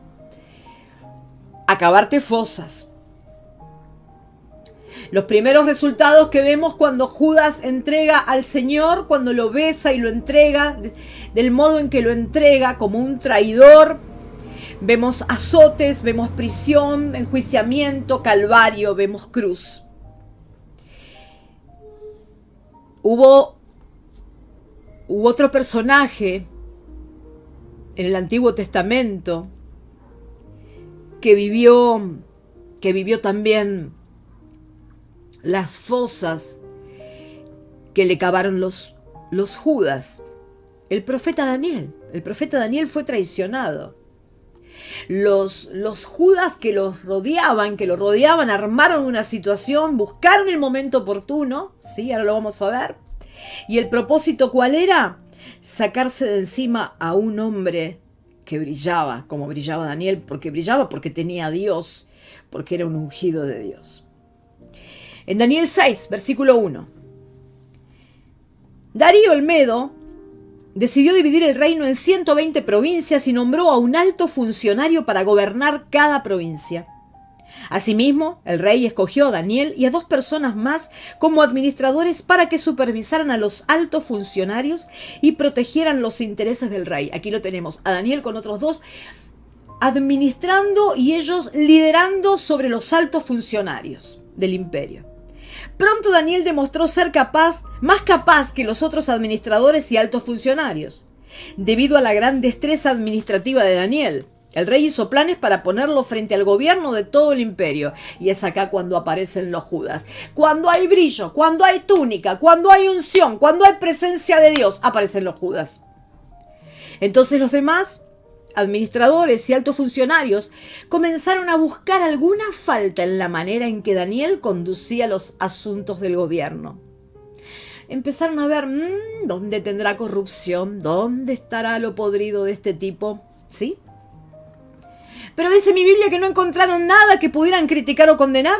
a cavarte fosas. Los primeros resultados que vemos cuando Judas entrega al Señor, cuando lo besa y lo entrega, del modo en que lo entrega como un traidor, vemos azotes, vemos prisión, enjuiciamiento, calvario, vemos cruz. Hubo otro personaje en el Antiguo Testamento que vivió también las fosas que le cavaron los Judas. El profeta Daniel. El profeta Daniel fue traicionado. Los Judas que lo rodeaban, armaron una situación, buscaron el momento oportuno, ¿sí? Ahora lo vamos a ver. Y el propósito, ¿cuál era? Sacarse de encima a un hombre que brillaba, como brillaba Daniel, porque tenía a Dios, porque era un ungido de Dios. En Daniel 6, versículo 1. Darío el Medo decidió dividir el reino en 120 provincias y nombró a un alto funcionario para gobernar cada provincia. Asimismo, el rey escogió a Daniel y a 2 personas más como administradores para que supervisaran a los altos funcionarios y protegieran los intereses del rey. Aquí lo tenemos, a Daniel con otros 2 administrando y ellos liderando sobre los altos funcionarios del imperio. Pronto Daniel demostró ser más capaz que los otros administradores y altos funcionarios. Debido a la gran destreza administrativa de Daniel, el rey hizo planes para ponerlo frente al gobierno de todo el imperio. Y es acá cuando aparecen los Judas. Cuando hay brillo, cuando hay túnica, cuando hay unción, cuando hay presencia de Dios, aparecen los Judas. Entonces los demás administradores y altos funcionarios comenzaron a buscar alguna falta en la manera en que Daniel conducía los asuntos del gobierno. Empezaron a ver, ¿dónde tendrá corrupción? ¿Dónde estará lo podrido de este tipo? ¿Sí? Pero dice mi Biblia que no encontraron nada que pudieran criticar o condenar.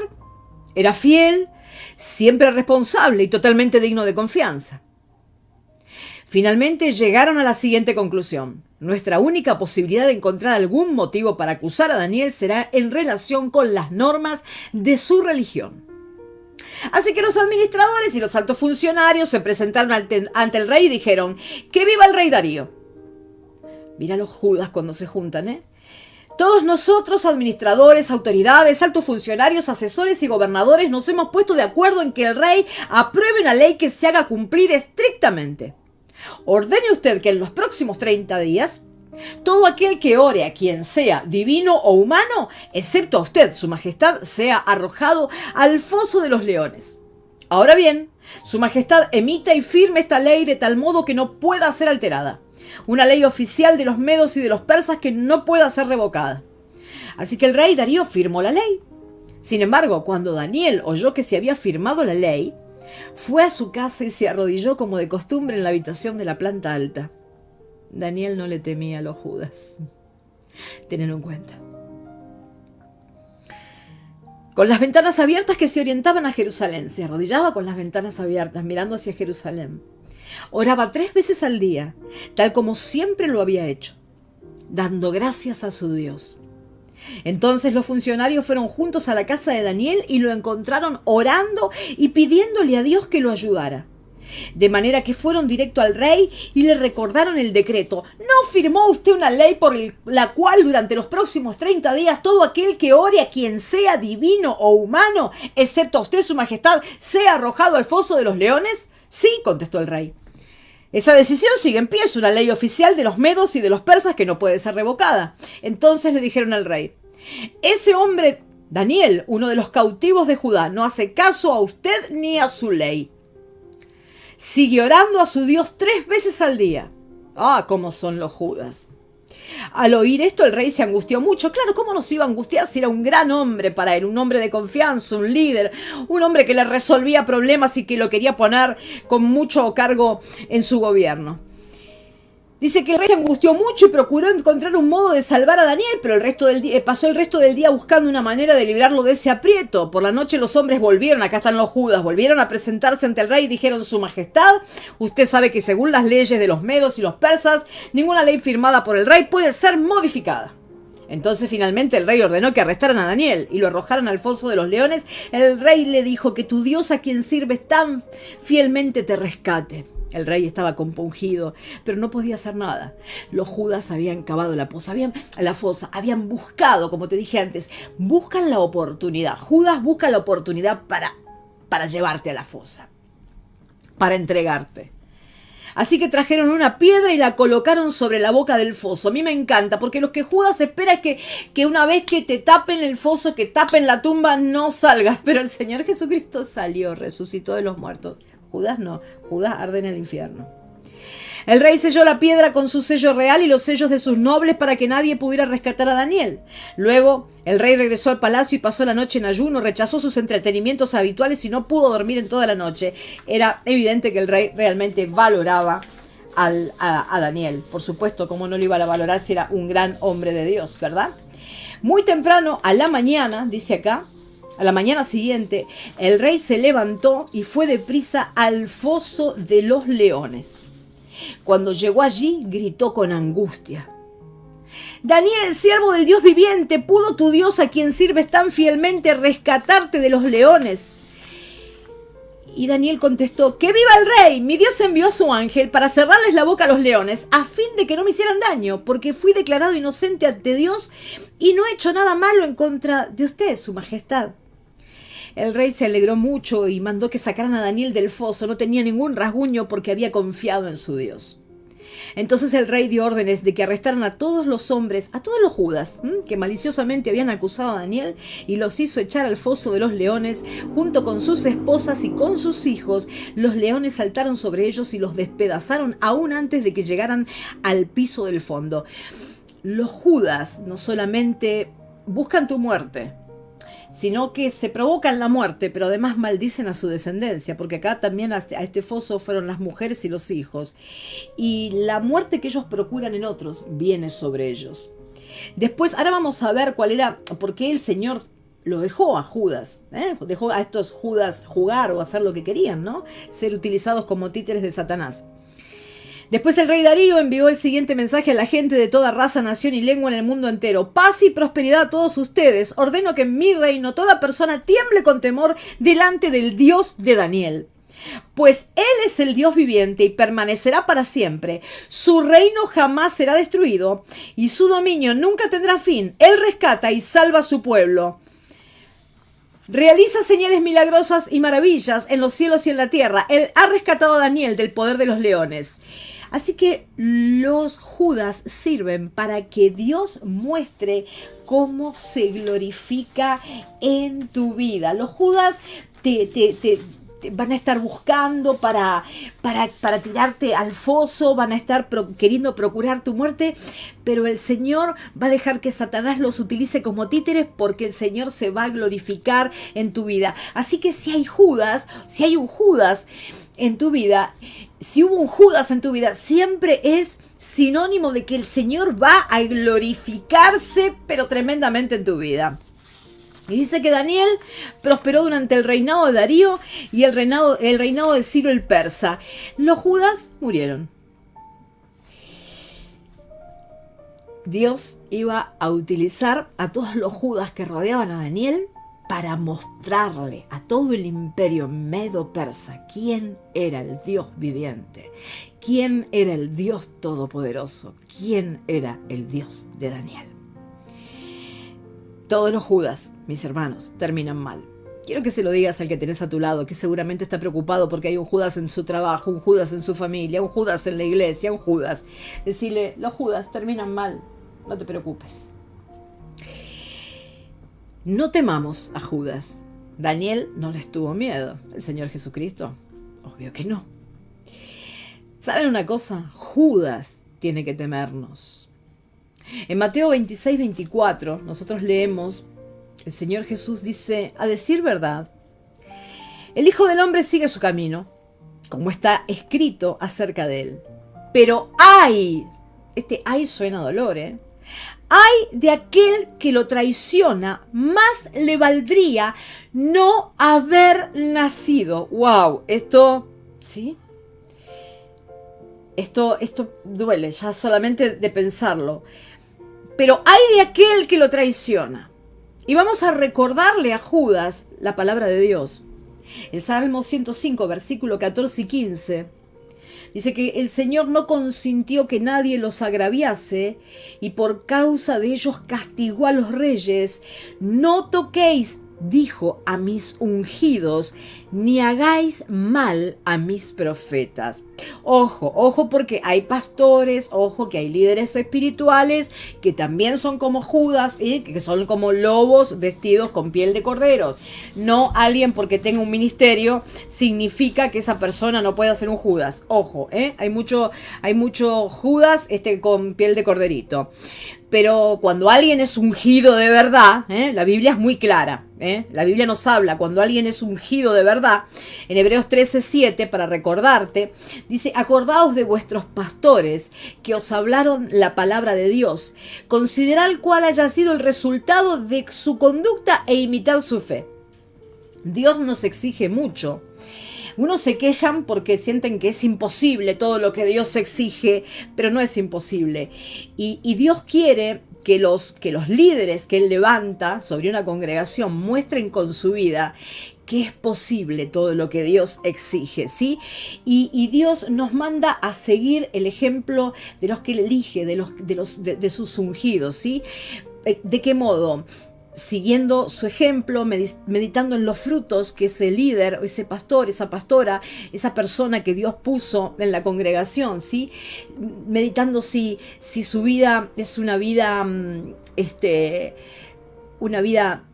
Era fiel, siempre responsable y totalmente digno de confianza. Finalmente llegaron a la siguiente conclusión. Nuestra única posibilidad de encontrar algún motivo para acusar a Daniel será en relación con las normas de su religión. Así que los administradores y los altos funcionarios se presentaron ante el rey y dijeron: ¡Que viva el rey Darío! Mira los Judas cuando se juntan, ¿eh? Todos nosotros, administradores, autoridades, altos funcionarios, asesores y gobernadores, nos hemos puesto de acuerdo en que el rey apruebe una ley que se haga cumplir estrictamente. Ordene usted que en los próximos 30 días, todo aquel que ore a quien sea, divino o humano, excepto a usted, su majestad, sea arrojado al foso de los leones. Ahora bien, su majestad emita y firme esta ley de tal modo que no pueda ser alterada. Una ley oficial de los medos y de los persas que no pueda ser revocada. Así que el rey Darío firmó la ley. Sin embargo, cuando Daniel oyó que se había firmado la ley, fue a su casa y se arrodilló como de costumbre en la habitación de la planta alta. Daniel no le temía a los Judas. Tenedlo en cuenta. Con las ventanas abiertas que se orientaban a Jerusalén, se arrodillaba con las ventanas abiertas, mirando hacia Jerusalén. Oraba 3 veces al día, tal como siempre lo había hecho, dando gracias a su Dios. Entonces los funcionarios fueron juntos a la casa de Daniel y lo encontraron orando y pidiéndole a Dios que lo ayudara. De manera que fueron directo al rey y le recordaron el decreto. ¿No firmó usted una ley por la cual durante los próximos 30 días todo aquel que ore a quien sea divino o humano, excepto a usted, su majestad, sea arrojado al foso de los leones? Sí, contestó el rey. Esa decisión sigue en pie, es una ley oficial de los medos y de los persas que no puede ser revocada. Entonces le dijeron al rey: ese hombre, Daniel, uno de los cautivos de Judá, no hace caso a usted ni a su ley. Sigue orando a su Dios 3 veces al día. Ah, cómo son los Judas. Al oír esto, el rey se angustió mucho. Claro, ¿cómo no se iba a angustiar si era un gran hombre para él? Un hombre de confianza, un líder, un hombre que le resolvía problemas y que lo quería poner con mucho cargo en su gobierno. Dice que el rey se angustió mucho y procuró encontrar un modo de salvar a Daniel, pero pasó el resto del día buscando una manera de librarlo de ese aprieto. Por la noche los hombres volvieron, acá están los judas, volvieron a presentarse ante el rey y dijeron: Su Majestad, usted sabe que según las leyes de los medos y los persas, ninguna ley firmada por el rey puede ser modificada. Entonces finalmente el rey ordenó que arrestaran a Daniel y lo arrojaran al foso de los leones. El rey le dijo: que tu Dios a quien sirves tan fielmente te rescate. El rey estaba compungido, pero no podía hacer nada. Los judas habían cavado la fosa, habían buscado, como te dije antes, buscan la oportunidad. Judas busca la oportunidad para llevarte a la fosa, para entregarte. Así que trajeron una piedra y la colocaron sobre la boca del foso. A mí me encanta, porque lo que Judas espera es que una vez que te tapen el foso, que tapen la tumba, no salgas. Pero el Señor Jesucristo salió, resucitó de los muertos. Judas no, Judas arde en el infierno. El rey selló la piedra con su sello real y los sellos de sus nobles para que nadie pudiera rescatar a Daniel. Luego, el rey regresó al palacio y pasó la noche en ayuno, rechazó sus entretenimientos habituales y no pudo dormir en toda la noche. Era evidente que el rey realmente valoraba a Daniel. Por supuesto, como no lo iba a valorar si era un gran hombre de Dios, ¿verdad? Muy temprano, a la mañana, dice acá, a la mañana siguiente, el rey se levantó y fue deprisa al foso de los leones. Cuando llegó allí, gritó con angustia: Daniel, siervo del Dios viviente, ¿pudo tu Dios a quien sirves tan fielmente rescatarte de los leones? Y Daniel contestó: ¡Que viva el rey! Mi Dios envió a su ángel para cerrarles la boca a los leones, a fin de que no me hicieran daño, porque fui declarado inocente ante Dios y no he hecho nada malo en contra de usted, su majestad. El rey se alegró mucho y mandó que sacaran a Daniel del foso. No tenía ningún rasguño porque había confiado en su Dios. Entonces el rey dio órdenes de que arrestaran a todos los hombres, a todos los judas, que maliciosamente habían acusado a Daniel, y los hizo echar al foso de los leones, junto con sus esposas y con sus hijos. Los leones saltaron sobre ellos y los despedazaron aún antes de que llegaran al piso del fondo. Los judas no solamente buscan tu muerte, sino que se provocan la muerte, pero además maldicen a su descendencia, porque acá también a este foso fueron las mujeres y los hijos, y la muerte que ellos procuran en otros viene sobre ellos. Después, ahora vamos a ver cuál era, por qué el Señor lo dejó a Judas, dejó a estos judas jugar o hacer lo que querían, ¿no? Ser utilizados como títeres de Satanás. Después el rey Darío envió el siguiente mensaje a la gente de toda raza, nación y lengua en el mundo entero: paz y prosperidad a todos ustedes. Ordeno que en mi reino toda persona tiemble con temor delante del Dios de Daniel. Pues Él es el Dios viviente y permanecerá para siempre. Su reino jamás será destruido y su dominio nunca tendrá fin. Él rescata y salva a su pueblo. Realiza señales milagrosas y maravillas en los cielos y en la tierra. Él ha rescatado a Daniel del poder de los leones. Así que los judas sirven para que Dios muestre cómo se glorifica en tu vida. Los judas te van a estar buscando para tirarte al foso, van a estar queriendo procurar tu muerte, pero el Señor va a dejar que Satanás los utilice como títeres, porque el Señor se va a glorificar en tu vida. Así que si hay un Judas en tu vida, si hubo un Judas en tu vida, siempre es sinónimo de que el Señor va a glorificarse, pero tremendamente en tu vida. Y dice que Daniel prosperó durante el reinado de Darío y el reinado de Ciro el persa. Los judas murieron. Dios iba a utilizar a todos los judas que rodeaban a Daniel para mostrarle a todo el imperio medo-persa quién era el Dios viviente, quién era el Dios todopoderoso, quién era el Dios de Daniel. Todos los judas, mis hermanos, terminan mal. Quiero que se lo digas al que tenés a tu lado, que seguramente está preocupado porque hay un Judas en su trabajo, un Judas en su familia, un Judas en la iglesia, un Judas. Decirle: los Judas terminan mal, no te preocupes. No temamos a Judas. Daniel no les tuvo miedo. El Señor Jesucristo, obvio que no. ¿Saben una cosa? Judas tiene que temernos. En Mateo 26, 24, nosotros leemos, el Señor Jesús dice, a decir verdad, el Hijo del Hombre sigue su camino, como está escrito acerca de él. Pero ay, este ay suena a dolor, ¿eh? Ay de aquel que lo traiciona, más le valdría no haber nacido. ¡Wow! Esto, ¿sí? Esto duele ya solamente de pensarlo. Pero ay de aquel que lo traiciona. Y vamos a recordarle a Judas la palabra de Dios. El Salmo 105, versículo 14 y 15. Dice que el Señor no consintió que nadie los agraviase y por causa de ellos castigó a los reyes. No toquéis, dijo, a mis ungidos, ni hagáis mal a mis profetas. Ojo, ojo, porque hay pastores, ojo, que hay líderes espirituales que también son como Judas, que son como lobos vestidos con piel de corderos. No alguien porque tenga un ministerio significa que esa persona no pueda ser un Judas. Ojo, hay mucho Judas con piel de corderito. Pero cuando alguien es ungido de verdad, la Biblia es muy clara. La Biblia nos habla cuando alguien es ungido de verdad. En Hebreos 13:7, para recordarte, dice, acordaos de vuestros pastores que os hablaron la palabra de Dios. Considerad cuál haya sido el resultado de su conducta e imitad su fe. Dios nos exige mucho. Unos se quejan porque sienten que es imposible todo lo que Dios exige, pero no es imposible. Y Dios quiere que los líderes que Él levanta sobre una congregación muestren con su vida que es posible todo lo que Dios exige, ¿sí? Y Dios nos manda a seguir el ejemplo de los que Él elige, de sus ungidos, ¿sí? ¿De qué modo? Siguiendo su ejemplo, meditando en los frutos que ese líder, ese pastor, esa pastora, esa persona que Dios puso en la congregación, ¿sí? Meditando si su vida es una vida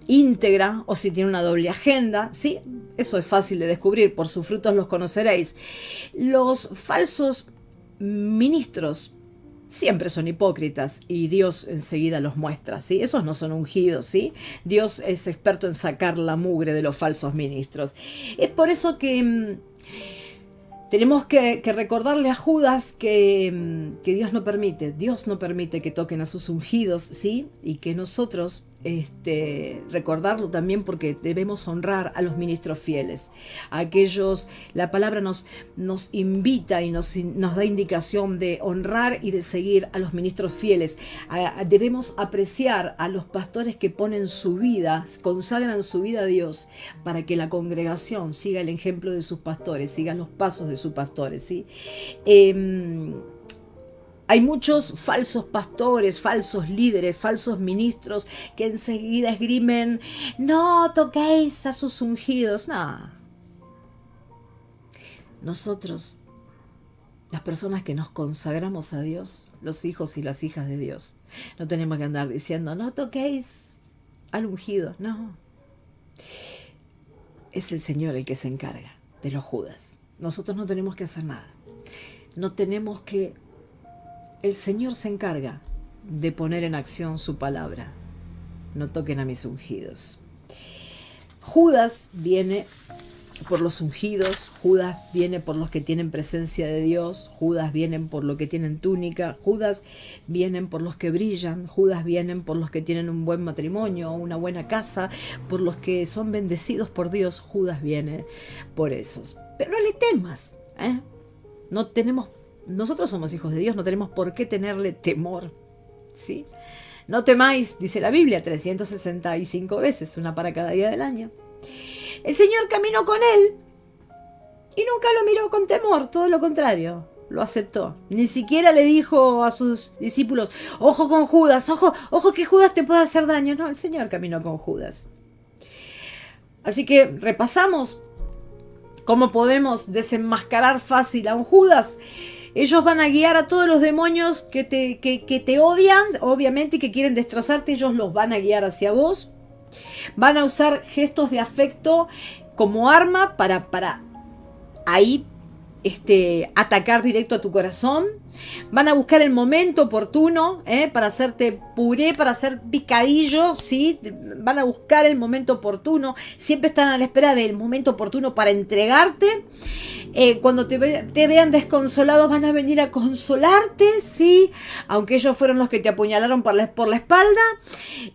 íntegra o si tiene una doble agenda, ¿sí? Eso es fácil de descubrir, por sus frutos los conoceréis. Los falsos ministros siempre son hipócritas y Dios enseguida los muestra, ¿sí? Esos no son ungidos, ¿sí? Dios es experto en sacar la mugre de los falsos ministros. Es por eso que tenemos que recordarle a Judas que Dios no permite que toquen a sus ungidos, ¿sí? Y que nosotros recordarlo también porque debemos honrar a los ministros fieles. A aquellos, la palabra nos invita y nos da indicación de honrar y de seguir a los ministros fieles. Debemos apreciar a los pastores que ponen su vida, consagran su vida a Dios para que la congregación siga el ejemplo de sus pastores, siga los pasos de sus pastores, ¿sí? Hay muchos falsos pastores, falsos líderes, falsos ministros que enseguida esgrimen, no toquéis a sus ungidos. No. Nosotros, las personas que nos consagramos a Dios, los hijos y las hijas de Dios, no tenemos que andar diciendo, no toquéis al ungido. No. Es el Señor el que se encarga de los Judas. Nosotros no tenemos que hacer nada. No tenemos que... El Señor se encarga de poner en acción su palabra. No toquen a mis ungidos. Judas viene por los ungidos, Judas viene por los que tienen presencia de Dios, Judas vienen por los que tienen túnica, Judas vienen por los que brillan, Judas vienen por los que tienen un buen matrimonio, una buena casa, por los que son bendecidos por Dios, Judas viene por esos. Pero no le temas, nosotros somos hijos de Dios, no tenemos por qué tenerle temor, ¿sí? No temáis, dice la Biblia, 365 veces, una para cada día del año. El Señor caminó con él y nunca lo miró con temor, todo lo contrario, lo aceptó. Ni siquiera le dijo a sus discípulos, ojo con Judas, ojo que Judas te puede hacer daño. No, el Señor caminó con Judas. Así que repasamos cómo podemos desenmascarar fácil a un Judas. Ellos van a guiar a todos los demonios que te odian, obviamente, y que quieren destrozarte. Ellos los van a guiar hacia vos. Van a usar gestos de afecto como arma para ahí atacar directo a tu corazón. Van a buscar el momento oportuno para hacerte puré, para hacer picadillo, ¿sí? Van a buscar el momento oportuno. Siempre están a la espera del momento oportuno para entregarte. Cuando te vean desconsolado, van a venir a consolarte, ¿sí? Aunque ellos fueron los que te apuñalaron por la espalda.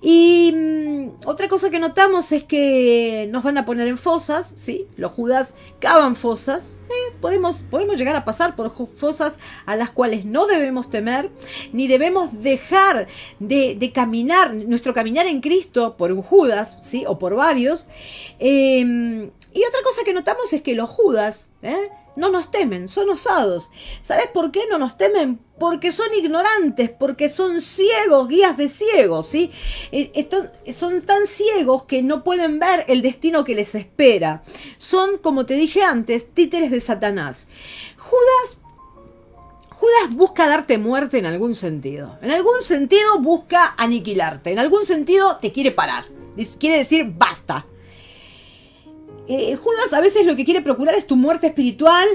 Y otra cosa que notamos es que nos van a poner en fosas, ¿sí? Los Judas cavan fosas. Podemos llegar a pasar por fosas a las cuales no debemos temer, ni debemos dejar de caminar, nuestro caminar en Cristo por un Judas, ¿sí? O por varios. Y otra cosa que notamos es que los Judas no nos temen, son osados. ¿Sabes por qué no nos temen? Porque son ignorantes, porque son ciegos, guías de ciegos, ¿sí? Son tan ciegos que no pueden ver el destino que les espera. Son, como te dije antes, títeres de Satanás. Judas busca darte muerte en algún sentido. En algún sentido busca aniquilarte. En algún sentido te quiere parar. Quiere decir basta. Judas a veces lo que quiere procurar es tu muerte espiritual.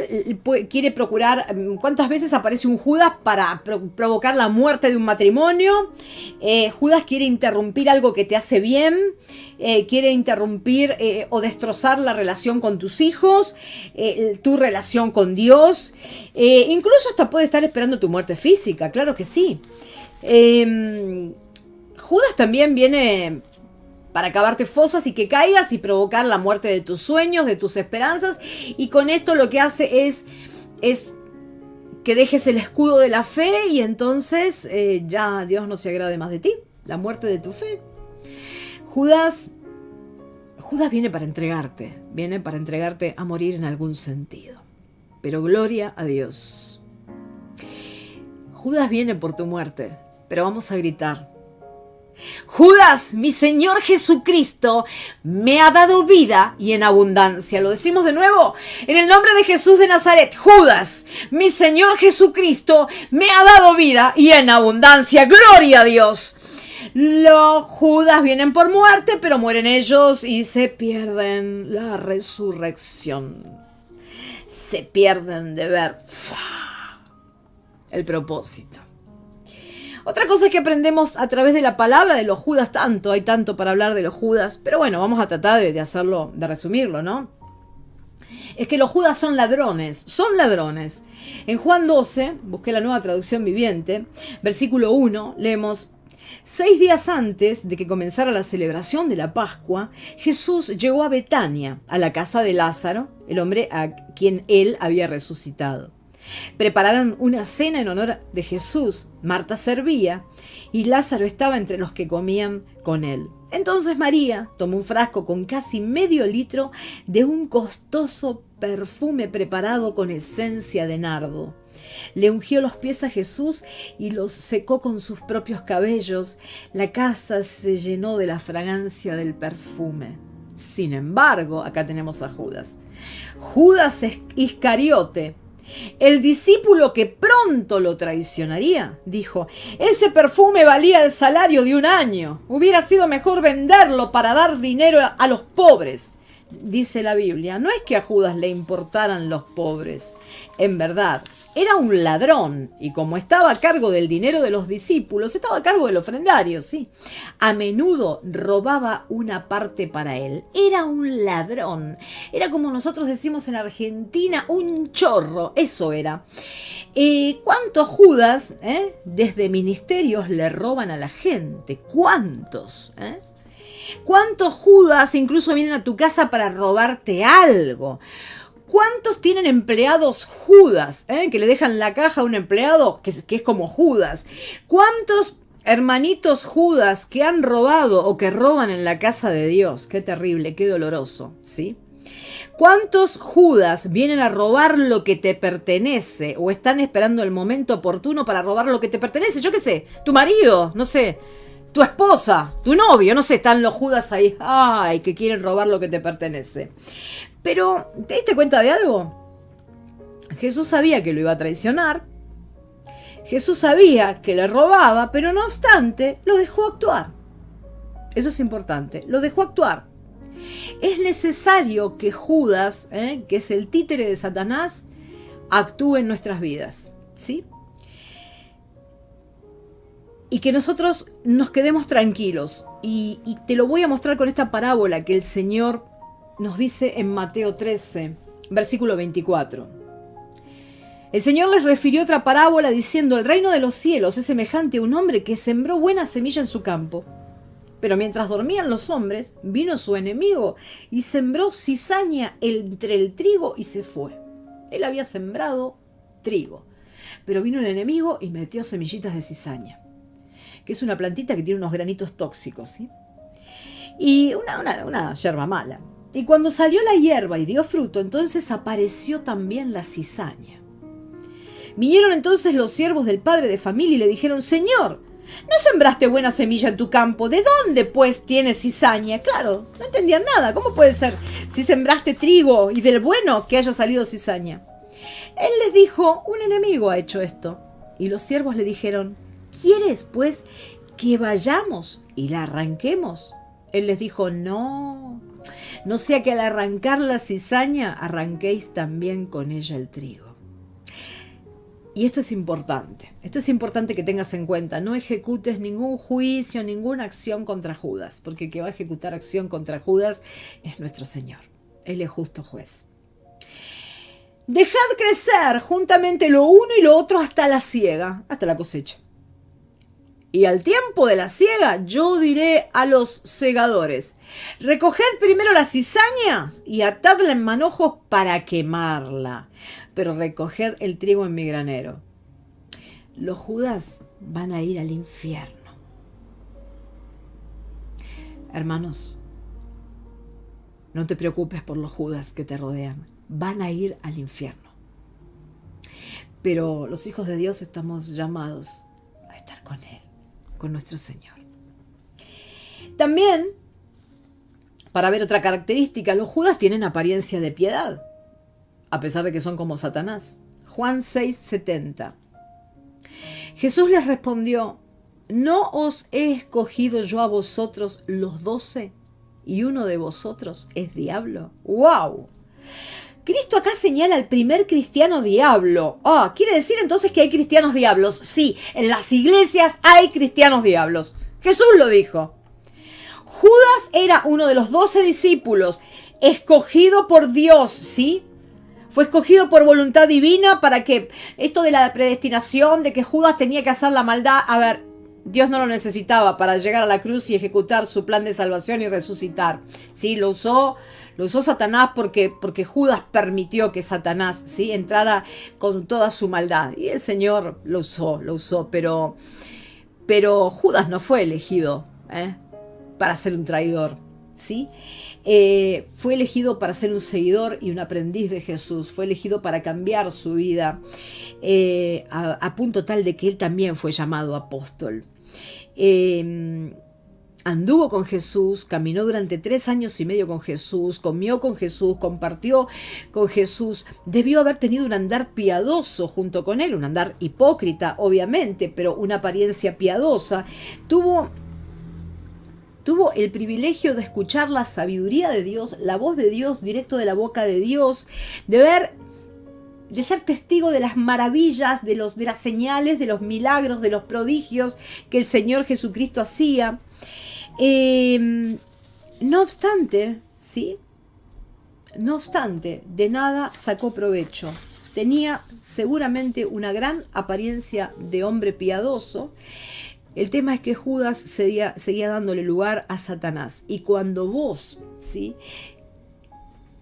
Quiere procurar, ¿cuántas veces aparece un Judas para provocar la muerte de un matrimonio? Judas quiere interrumpir algo que te hace bien. Quiere interrumpir o destrozar la relación con tus hijos, tu relación con Dios. Incluso hasta puede estar esperando tu muerte física, claro que sí. Judas también viene para cavarte fosas y que caigas y provocar la muerte de tus sueños, de tus esperanzas. Y con esto lo que hace es que dejes el escudo de la fe y entonces ya Dios no se agrade más de ti. La muerte de tu fe. Judas viene para entregarte a morir en algún sentido. Pero gloria a Dios. Judas viene por tu muerte, pero vamos a gritar: Judas, mi Señor Jesucristo, me ha dado vida y en abundancia. Lo decimos de nuevo, en el nombre de Jesús de Nazaret. Judas, mi Señor Jesucristo, me ha dado vida y en abundancia. Gloria a Dios. Los Judas vienen por muerte, pero mueren ellos y se pierden la resurrección. Se pierden de ver el propósito. Otra cosa que aprendemos a través de la palabra de los Judas, hay tanto para hablar de los Judas, pero bueno, vamos a tratar de hacerlo, de resumirlo, ¿no? Es que los Judas son ladrones. En Juan 12, busqué la Nueva Traducción Viviente, versículo 1, leemos: 6 días antes de que comenzara la celebración de la Pascua, Jesús llegó a Betania, a la casa de Lázaro, el hombre a quien él había resucitado. Prepararon una cena en honor de Jesús. Marta servía y Lázaro estaba entre los que comían con él. Entonces María tomó un frasco con casi medio litro de un costoso perfume preparado con esencia de nardo. Le ungió los pies a Jesús y los secó con sus propios cabellos. La casa se llenó de la fragancia del perfume. Sin embargo, acá tenemos a Judas. Judas Iscariote, el discípulo que pronto lo traicionaría, dijo: ese perfume valía el salario de un año. Hubiera sido mejor venderlo para dar dinero a los pobres. Dice la Biblia, no es que a Judas le importaran los pobres. En verdad, era un ladrón y como estaba a cargo del dinero de los discípulos, estaba a cargo del ofrendario, sí. A menudo robaba una parte para él. Era un ladrón. Era como nosotros decimos en Argentina, un chorro. Eso era. ¿Cuántos Judas desde ministerios le roban a la gente? ¿Cuántos? ¿Cuántos Judas incluso vienen a tu casa para robarte algo? ¿Cuántos tienen empleados Judas? Que le dejan la caja a un empleado que es como Judas. ¿Cuántos hermanitos Judas que han robado o que roban en la casa de Dios? Qué terrible, qué doloroso, ¿sí? ¿Cuántos Judas vienen a robar lo que te pertenece o están esperando el momento oportuno para robar lo que te pertenece? Yo qué sé, tu marido, no sé, tu esposa, tu novio, no sé, están los Judas ahí, ay, que quieren robar lo que te pertenece. Pero, ¿te diste cuenta de algo? Jesús sabía que lo iba a traicionar. Jesús sabía que le robaba, pero no obstante, lo dejó actuar. Eso es importante, lo dejó actuar. Es necesario que Judas, que es el títere de Satanás, actúe en nuestras vidas, ¿sí? Y que nosotros nos quedemos tranquilos. Y te lo voy a mostrar con esta parábola que el Señor nos dice en Mateo 13, versículo 24. El Señor les refirió otra parábola diciendo: el reino de los cielos es semejante a un hombre que sembró buena semilla en su campo. Pero mientras dormían los hombres, vino su enemigo y sembró cizaña entre el trigo y se fue. Él había sembrado trigo, pero vino el enemigo y metió semillitas de cizaña, que es una plantita que tiene unos granitos tóxicos, ¿sí? Y una yerba mala. Y cuando salió la hierba y dio fruto, entonces apareció también la cizaña. Vinieron entonces los siervos del padre de familia y le dijeron: Señor, ¿no sembraste buena semilla en tu campo? ¿De dónde pues tienes cizaña? Claro, no entendían nada. ¿Cómo puede ser si sembraste trigo y del bueno que haya salido cizaña? Él les dijo: un enemigo ha hecho esto. Y los siervos le dijeron: ¿quieres pues que vayamos y la arranquemos? Él les dijo: no sea que al arrancar la cizaña arranquéis también con ella el trigo. Y esto es importante que tengas en cuenta: no ejecutes ningún juicio, ninguna acción contra Judas, porque el que va a ejecutar acción contra Judas es nuestro Señor. Él es justo juez. Dejad crecer juntamente lo uno y lo otro hasta la siega, hasta la cosecha. Y al tiempo de la siega yo diré a los segadores: recoged primero las cizañas y atadla en manojos para quemarla, pero recoged el trigo en mi granero. Los Judas van a ir al infierno. Hermanos, no te preocupes por los Judas que te rodean. Van a ir al infierno. Pero los hijos de Dios estamos llamados a estar con Él, con nuestro Señor. También, para ver otra característica, los Judas tienen apariencia de piedad, a pesar de que son como Satanás. Juan 6:70. Jesús les respondió: ¿no os he escogido yo a vosotros los 12 y uno de vosotros es diablo? ¡Wow! Cristo acá señala al primer cristiano diablo. ¿Quiere decir entonces que hay cristianos diablos? Sí, en las iglesias hay cristianos diablos. Jesús lo dijo. Judas era uno de los 12 discípulos, escogido por Dios, ¿sí? Fue escogido por voluntad divina para que esto de la predestinación, de que Judas tenía que hacer la maldad, a ver, Dios no lo necesitaba para llegar a la cruz y ejecutar su plan de salvación y resucitar. Sí, lo usó Satanás porque Judas permitió que Satanás, ¿sí?, entrara con toda su maldad. Y el Señor lo usó, pero Judas no fue elegido para ser un traidor, ¿sí? Fue elegido para ser un seguidor y un aprendiz de Jesús. Fue elegido para cambiar su vida a punto tal de que él también fue llamado apóstol. Anduvo con Jesús, caminó durante 3 años y medio con Jesús, comió con Jesús, compartió con Jesús. Debió haber tenido un andar piadoso junto con él, un andar hipócrita, obviamente, pero una apariencia piadosa. Tuvo el privilegio de escuchar la sabiduría de Dios, la voz de Dios directo de la boca de Dios, de ser testigo de las maravillas, de las señales, de los milagros, de los prodigios que el Señor Jesucristo hacía. No obstante, de nada sacó provecho. Tenía seguramente una gran apariencia de hombre piadoso. El tema es que Judas seguía dándole lugar a Satanás. Y cuando vos, ¿sí?,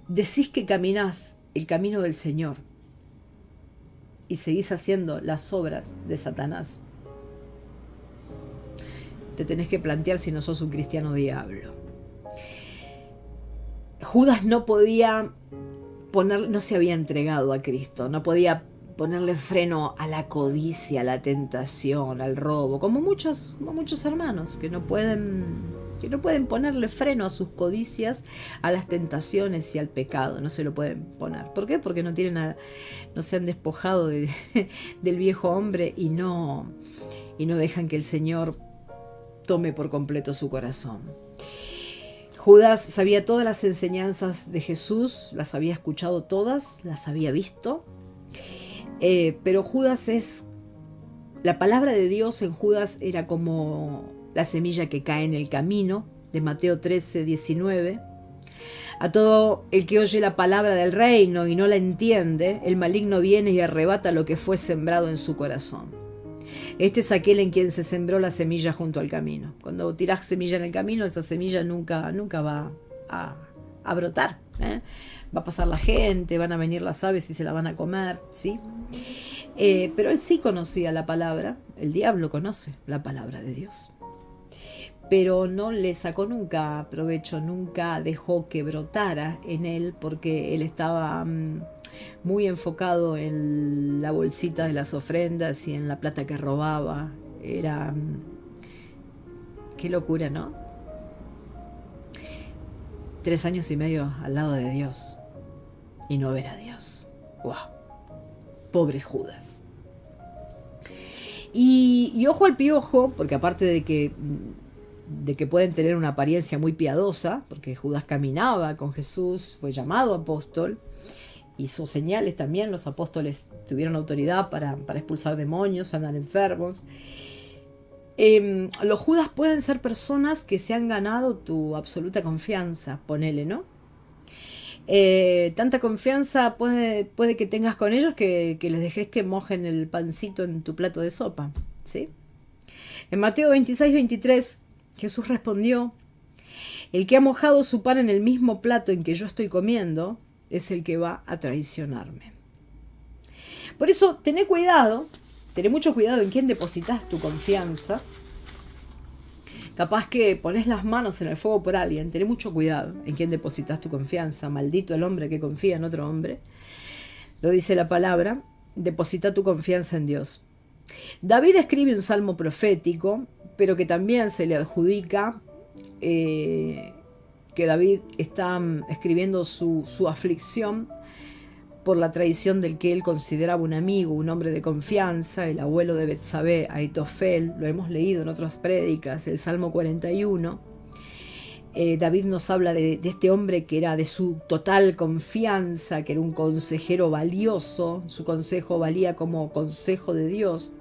decís que caminás el camino del Señor y seguís haciendo las obras de Satanás, te tenés que plantear si no sos un cristiano diablo. Judas no se había entregado a Cristo, no podía ponerle freno a la codicia, a la tentación, al robo, como muchos hermanos que no pueden ponerle freno a sus codicias, a las tentaciones y al pecado, no se lo pueden poner. ¿Por qué? Porque no se han despojado del viejo hombre y no dejan que el Señor tome por completo su corazón. Judas sabía todas las enseñanzas de Jesús, las había escuchado todas, las había visto. Pero Judas la palabra de Dios en Judas era como la semilla que cae en el camino, de Mateo 13, 19. A todo el que oye la palabra del reino y no la entiende, el maligno viene y arrebata lo que fue sembrado en su corazón. Este es aquel en quien se sembró la semilla junto al camino. Cuando tirás semilla en el camino, esa semilla nunca va a brotar, ¿eh? Va a pasar la gente, van a venir las aves y se la van a comer, ¿sí? Pero él sí conocía la palabra, el diablo conoce la palabra de Dios. Pero no le sacó nunca provecho, nunca dejó que brotara en él, porque él estaba muy enfocado en la bolsita de las ofrendas y en la plata que robaba. Era... qué locura, ¿no? 3 años y medio al lado de Dios y no ver a Dios. ¡Wow! Pobre Judas. Y ojo al piojo, porque aparte de que pueden tener una apariencia muy piadosa, porque Judas caminaba con Jesús, fue llamado apóstol, hizo señales también, los apóstoles tuvieron autoridad para expulsar demonios, sanar enfermos. Los Judas pueden ser personas que se han ganado tu absoluta confianza, ponele, ¿no? Tanta confianza puede que tengas con ellos que les dejes que mojen el pancito en tu plato de sopa, ¿sí? En Mateo 26, 23, Jesús respondió: el que ha mojado su pan en el mismo plato en que yo estoy comiendo es el que va a traicionarme. Por eso, tené mucho cuidado en quién depositas tu confianza. Capaz que pones las manos en el fuego por alguien, tené mucho cuidado en quién depositas tu confianza. Maldito el hombre que confía en otro hombre. Lo dice la palabra, deposita tu confianza en Dios. David escribe un salmo profético, pero que también se le adjudica que David está escribiendo su aflicción por la traición del que él consideraba un amigo, un hombre de confianza, el abuelo de Betsabé, Aitofel. Lo hemos leído en otras prédicas, el Salmo 41. David nos habla de este hombre que era de su total confianza, que era un consejero valioso, su consejo valía como consejo de Dios.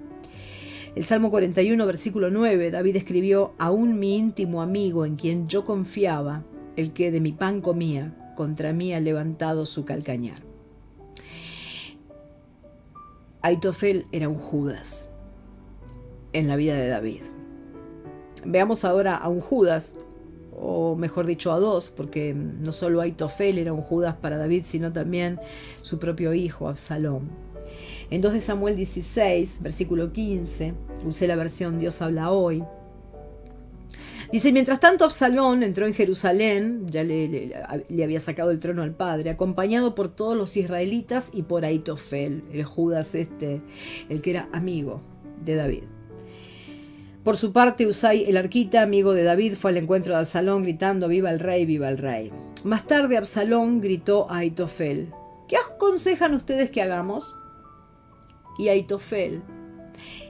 El Salmo 41, versículo 9, David escribió: aún mi íntimo amigo en quien yo confiaba, el que de mi pan comía, contra mí ha levantado su calcañar. Aitofel era un Judas en la vida de David. Veamos ahora a un Judas, o mejor dicho a dos, porque no solo Aitofel era un Judas para David, sino también su propio hijo, Absalón. En 2 de Samuel 16, versículo 15, usé la versión Dios habla hoy. Dice: mientras tanto Absalón entró en Jerusalén, ya le había sacado el trono al padre, acompañado por todos los israelitas y por Aitofel, el Judas el que era amigo de David. Por su parte, Usai el arquita, amigo de David, fue al encuentro de Absalón gritando: viva el rey, viva el rey. Más tarde Absalón gritó a Aitofel: ¿qué aconsejan ustedes que hagamos? Y Aitofel,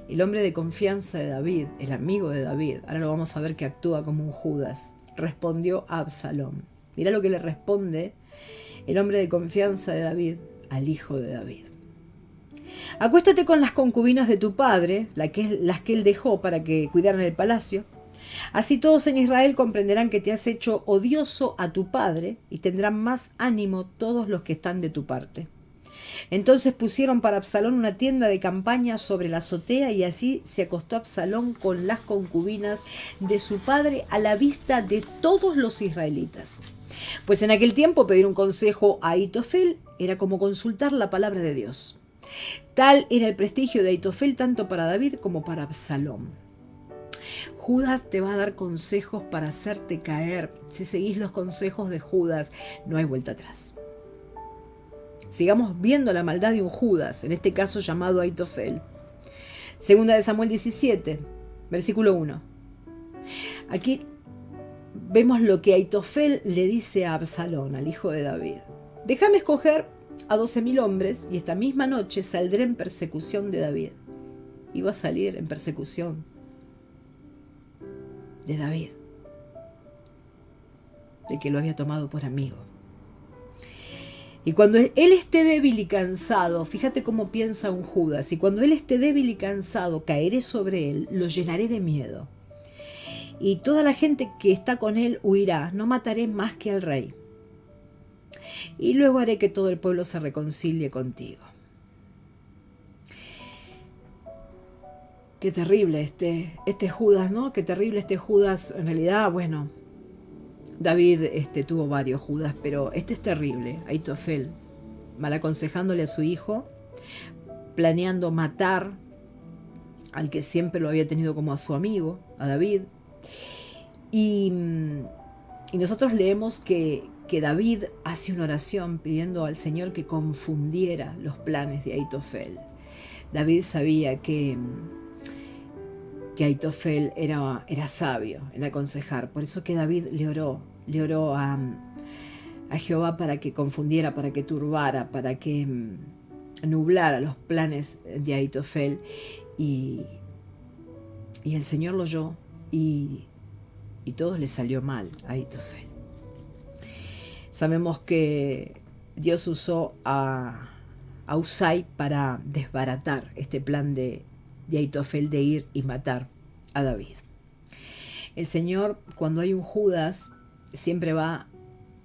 el hombre de confianza de David, el amigo de David, ahora lo vamos a ver que actúa como un Judas, respondió a Absalón. Mirá lo que le responde el hombre de confianza de David al hijo de David: acuéstate con las concubinas de tu padre, las que él dejó para que cuidaran el palacio. Así todos en Israel comprenderán que te has hecho odioso a tu padre y tendrán más ánimo todos los que están de tu parte. Entonces pusieron para Absalón una tienda de campaña sobre la azotea, y así se acostó Absalón con las concubinas de su padre a la vista de todos los israelitas. Pues en aquel tiempo pedir un consejo a Aitofel era como consultar la palabra de Dios. Tal era el prestigio de Aitofel tanto para David como para Absalón. Judas te va a dar consejos para hacerte caer. Si seguís los consejos de Judas, no hay vuelta atrás. Sigamos viendo la maldad de un Judas, en este caso llamado Aitofel. Segunda de Samuel 17, versículo 1. Aquí vemos lo que Aitofel le dice a Absalón, al hijo de David: déjame escoger a 12.000 hombres y esta misma noche saldré en persecución de David. Iba a salir en persecución de David, de que lo había tomado por amigo. Y cuando él esté débil y cansado, fíjate cómo piensa un Judas, y cuando él esté débil y cansado, caeré sobre él, lo llenaré de miedo. Y toda la gente que está con él huirá, no mataré más que al rey. Y luego haré que todo el pueblo se reconcilie contigo. Qué terrible este Judas, ¿no? Qué terrible este Judas. En realidad, bueno, David tuvo varios Judas, pero este es terrible. Ahitofel, mal aconsejándole a su hijo, planeando matar al que siempre lo había tenido como a su amigo, a David. Y nosotros leemos que David hace una oración pidiendo al Señor que confundiera los planes de Ahitofel. David sabía que Ahitofel era sabio en aconsejar. Por eso que David le oró a Jehová para que confundiera, para que turbara, para que nublara los planes de Ahitofel. Y el Señor lo oyó y todo le salió mal a Ahitofel. Sabemos que Dios usó a Husai para desbaratar este plan de Ahitofel de ir y matar a David. El Señor, cuando hay un Judas, siempre va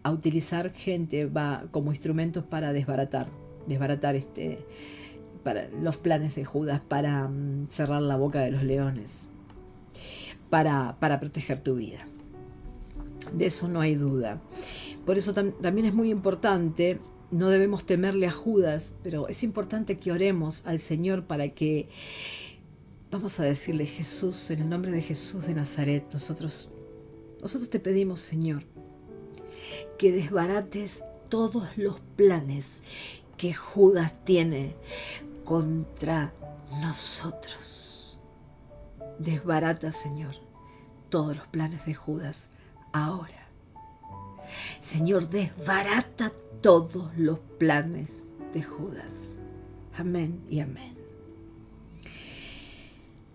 a utilizar gente, va como instrumentos para desbaratar para los planes de Judas, para cerrar la boca de los leones, para proteger tu vida. De eso no hay duda. Por eso también es muy importante, no debemos temerle a Judas, pero es importante que oremos al Señor para que, vamos a decirle, Jesús, en el nombre de Jesús de Nazaret, nosotros te pedimos, Señor, que desbarates todos los planes que Judas tiene contra nosotros. Desbarata, Señor, todos los planes de Judas ahora. Señor, desbarata todos los planes de Judas. Amén y amén.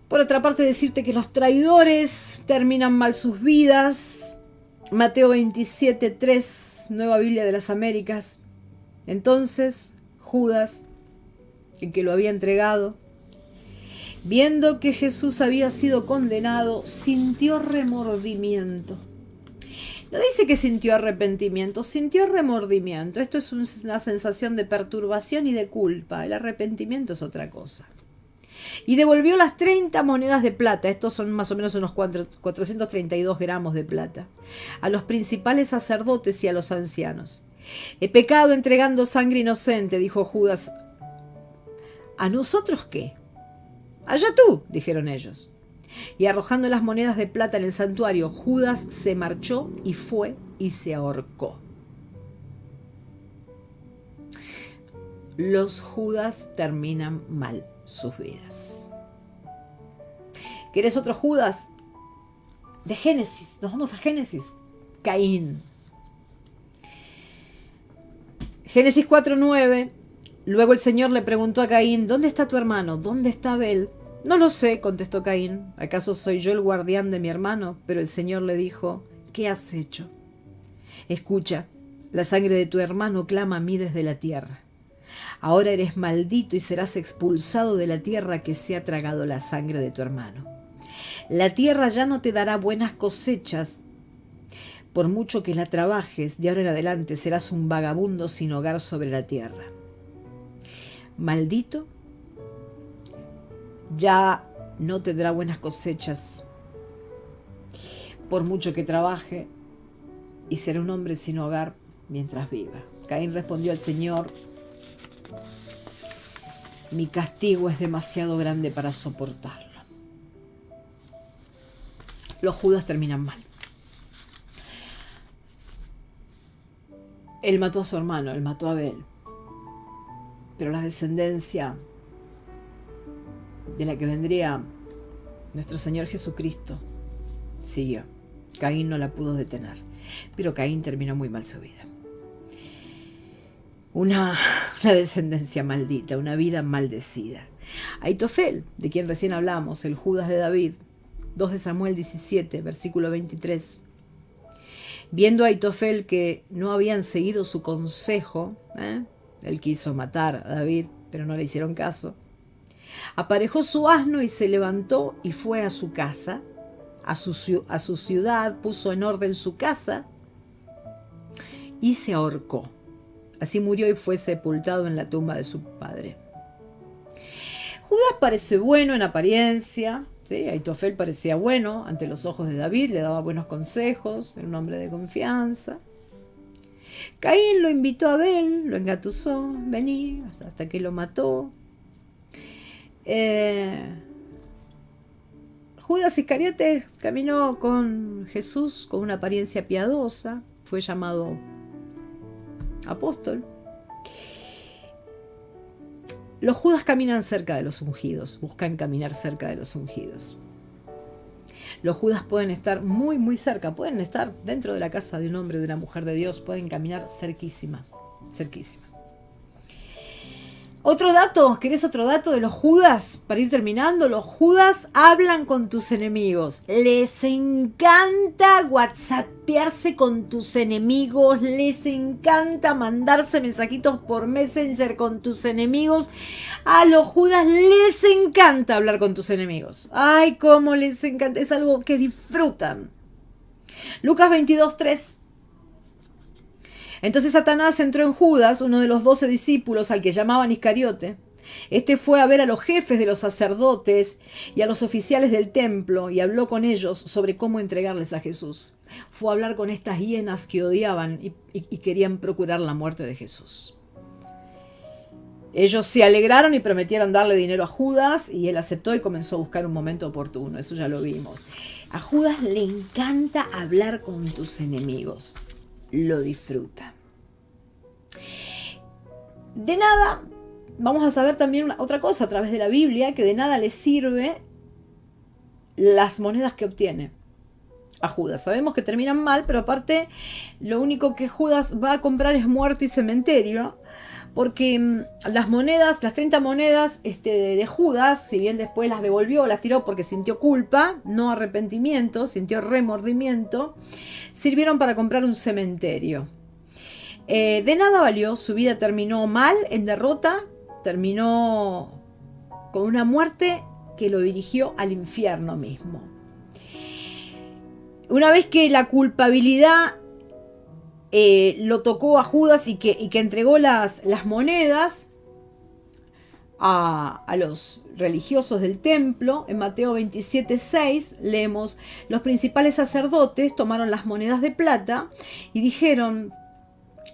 Por otra parte, decirte que los traidores terminan mal sus vidas. Mateo 27:3, Nueva Biblia de las Américas. Entonces, Judas, el que lo había entregado, viendo que Jesús había sido condenado, sintió remordimiento. No dice que sintió arrepentimiento, sintió remordimiento. Esto es una sensación de perturbación y de culpa. El arrepentimiento es otra cosa. Y devolvió las 30 monedas de plata, estos son más o menos unos 432 gramos de plata, a los principales sacerdotes y a los ancianos. He pecado entregando sangre inocente, dijo Judas. ¿A nosotros qué? Allá tú, dijeron ellos. Y arrojando las monedas de plata en el santuario, Judas se marchó y fue y se ahorcó. Los Judas terminan mal sus vidas. ¿Querés otro Judas? De Génesis, nos vamos a Génesis. Caín. Génesis 4:9. Luego el Señor le preguntó a Caín, ¿dónde está tu hermano? ¿Dónde está Abel? No lo sé, contestó Caín. ¿Acaso soy yo el guardián de mi hermano? Pero el Señor le dijo, ¿qué has hecho? Escucha, la sangre de tu hermano clama a mí desde la tierra. Ahora eres maldito y serás expulsado de la tierra que se ha tragado la sangre de tu hermano. La tierra ya no te dará buenas cosechas. Por mucho que la trabajes, de ahora en adelante serás un vagabundo sin hogar sobre la tierra. Maldito, ya no tendrá buenas cosechas, por mucho que trabaje, y será un hombre sin hogar mientras viva. Caín respondió al Señor, mi castigo es demasiado grande para soportarlo. Los Judas terminan mal. Él mató a su hermano, él mató a Abel, pero la descendencia de la que vendría nuestro Señor Jesucristo siguió. Caín no la pudo detener, pero Caín terminó muy mal su vida. Una descendencia maldita, una vida maldecida. Ahitofel, de quien recién hablamos, el Judas de David, 2 de Samuel 17, versículo 23. Viendo a Aitofel que no habían seguido su consejo, él quiso matar a David, pero no le hicieron caso, aparejó su asno y se levantó y fue a su casa, a su ciudad, puso en orden su casa y se ahorcó. Así murió y fue sepultado en la tumba de su padre. Judas parece bueno en apariencia, ¿sí? Aitofel parecía bueno ante los ojos de David, le daba buenos consejos, era un hombre de confianza. Caín lo invitó a Abel, lo engatusó, vení, hasta que lo mató. Judas Iscariote caminó con Jesús con una apariencia piadosa, fue llamado apóstol. Los Judas caminan cerca de los ungidos, buscan caminar cerca de los ungidos. Los Judas pueden estar muy, muy cerca, pueden estar dentro de la casa de un hombre, de una mujer de Dios, pueden caminar cerquísima, cerquísima. Otro dato, ¿querés otro dato de los Judas? Para ir terminando, los Judas hablan con tus enemigos. Les encanta whatsappearse con tus enemigos, les encanta mandarse mensajitos por Messenger con tus enemigos. A los Judas les encanta hablar con tus enemigos. Ay, cómo les encanta, es algo que disfrutan. Lucas 22:3. Entonces Satanás entró en Judas, uno de los 12 discípulos al que llamaban Iscariote. Este fue a ver a los jefes de los sacerdotes y a los oficiales del templo y habló con ellos sobre cómo entregarles a Jesús. Fue a hablar con estas hienas que odiaban y querían procurar la muerte de Jesús. Ellos se alegraron y prometieron darle dinero a Judas y él aceptó y comenzó a buscar un momento oportuno. Eso ya lo vimos. A Judas le encanta hablar con tus enemigos. Lo disfruta. De nada, vamos a saber también otra cosa a través de la Biblia, que de nada le sirve las monedas que obtiene a Judas. Sabemos que terminan mal, pero aparte lo único que Judas va a comprar es muerte y cementerio, porque las monedas, las 30 monedas de Judas, si bien después las devolvió, las tiró porque sintió culpa, no arrepentimiento, sintió remordimiento, sirvieron para comprar un cementerio. De nada valió, su vida terminó mal, en derrota, terminó con una muerte que lo dirigió al infierno mismo. Una vez que la culpabilidad lo tocó a Judas y que entregó las monedas a los religiosos del templo, en Mateo 27:6 leemos: los principales sacerdotes tomaron las monedas de plata y dijeron: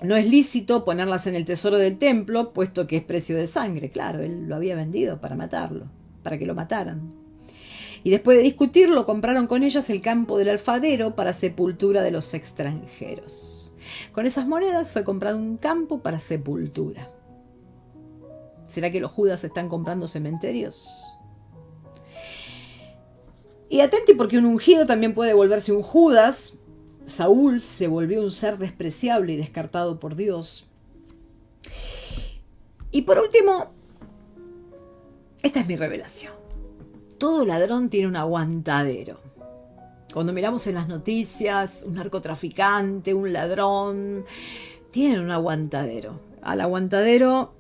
no es lícito ponerlas en el tesoro del templo, puesto que es precio de sangre. Claro, él lo había vendido para matarlo, para que lo mataran. Y después de discutirlo, compraron con ellas el campo del alfarero para sepultura de los extranjeros. Con esas monedas fue comprado un campo para sepultura. ¿Será que los Judas están comprando cementerios? Y atenti, porque un ungido también puede volverse un Judas. Saúl se volvió un ser despreciable y descartado por Dios. Y por último, esta es mi revelación. Todo ladrón tiene un aguantadero. Cuando miramos en las noticias, un narcotraficante, un ladrón, tienen un aguantadero. Al aguantadero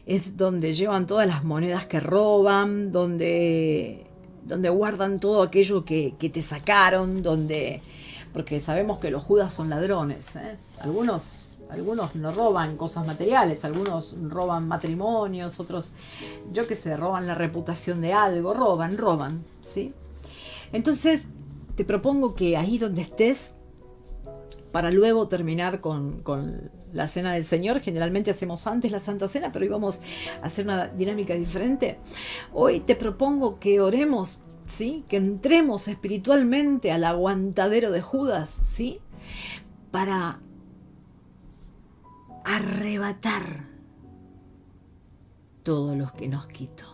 es donde llevan todas las monedas que roban, donde guardan todo aquello que te sacaron, porque sabemos que los Judas son ladrones, ¿eh? Algunos no roban cosas materiales, algunos roban matrimonios, otros, yo qué sé, roban la reputación de algo, roban, ¿sí? Entonces, te propongo que ahí donde estés, para luego terminar con la cena del Señor, generalmente hacemos antes la Santa Cena, pero hoy vamos a hacer una dinámica diferente. Hoy te propongo que oremos, ¿sí? Que entremos espiritualmente al aguantadero de Judas, ¿sí? Para arrebatar todo lo que nos quitó.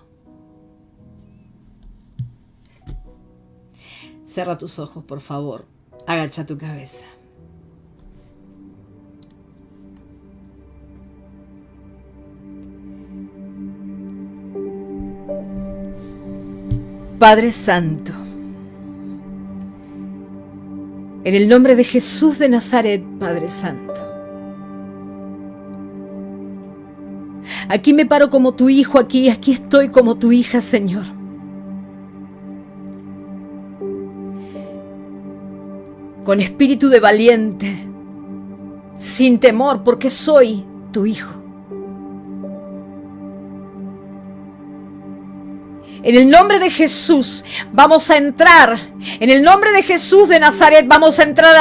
Cierra tus ojos, por favor. Agacha tu cabeza. Padre Santo, En el nombre de Jesús de Nazaret, Padre Santo. Aquí me paro como tu hijo, aquí estoy como tu hija, Señor. Con espíritu de valiente, sin temor, porque soy tu hijo. En el nombre de Jesús vamos a entrar, en el nombre de Jesús de Nazaret vamos a entrar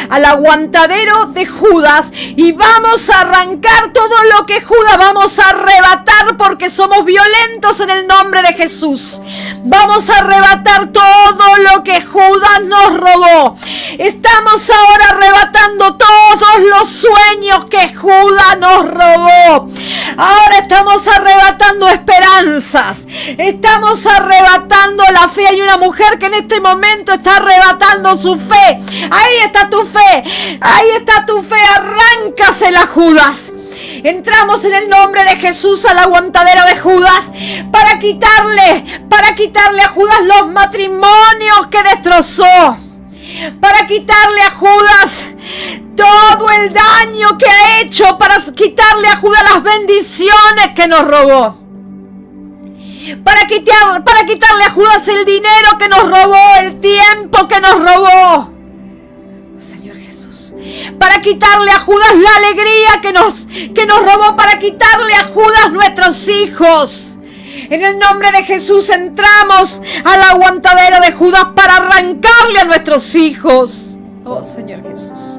al aguantadero de Judas y vamos a arrancar todo lo que Judas, vamos a arrebatar porque somos violentos en el nombre de Jesús. Vamos a arrebatar todo lo que Judas nos robó. Estamos ahora arrebatando todos los sueños que Judas nos robó. Ahora estamos arrebatando esperanzas. Estamos arrebatando la fe. Hay una mujer que en este momento está arrebatando su fe. Ahí está tu fe. Ahí está tu fe. Arráncasela, Judas. Entramos en el nombre de Jesús al aguantadero de Judas para quitarle a Judas los matrimonios que destrozó. Para quitarle a Judas todo el daño que ha hecho, para quitarle a Judas las bendiciones que nos robó. Para quitarle a Judas el dinero que nos robó, el tiempo que nos robó. Señor Jesús, para quitarle a Judas la alegría que nos robó, para quitarle a Judas nuestros hijos. En el nombre de Jesús entramos al aguantadero de Judas para arrancarle a nuestros hijos. Oh Señor Jesús.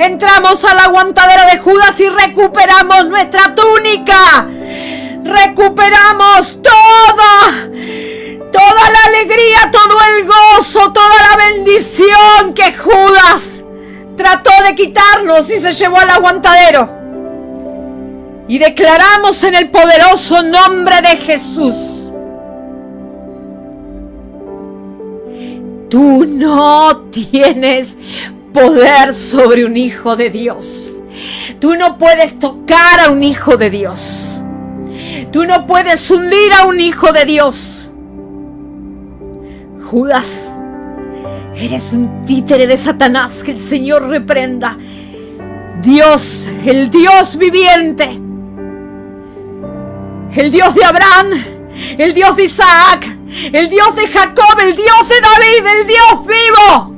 Entramos al aguantadero de Judas y recuperamos nuestra túnica. Recuperamos toda la alegría, todo el gozo, toda la bendición que Judas trató de quitarnos y se llevó al aguantadero. Y declaramos en el poderoso nombre de Jesús: tú no tienes poder sobre un hijo de Dios. Tú no puedes tocar a un hijo de Dios. Tú no puedes hundir a un hijo de Dios. Judas, eres un títere de Satanás, que el Señor reprenda. Dios, el Dios viviente, el Dios de Abraham, el Dios de Isaac, el Dios de Jacob, el Dios de David, el Dios vivo,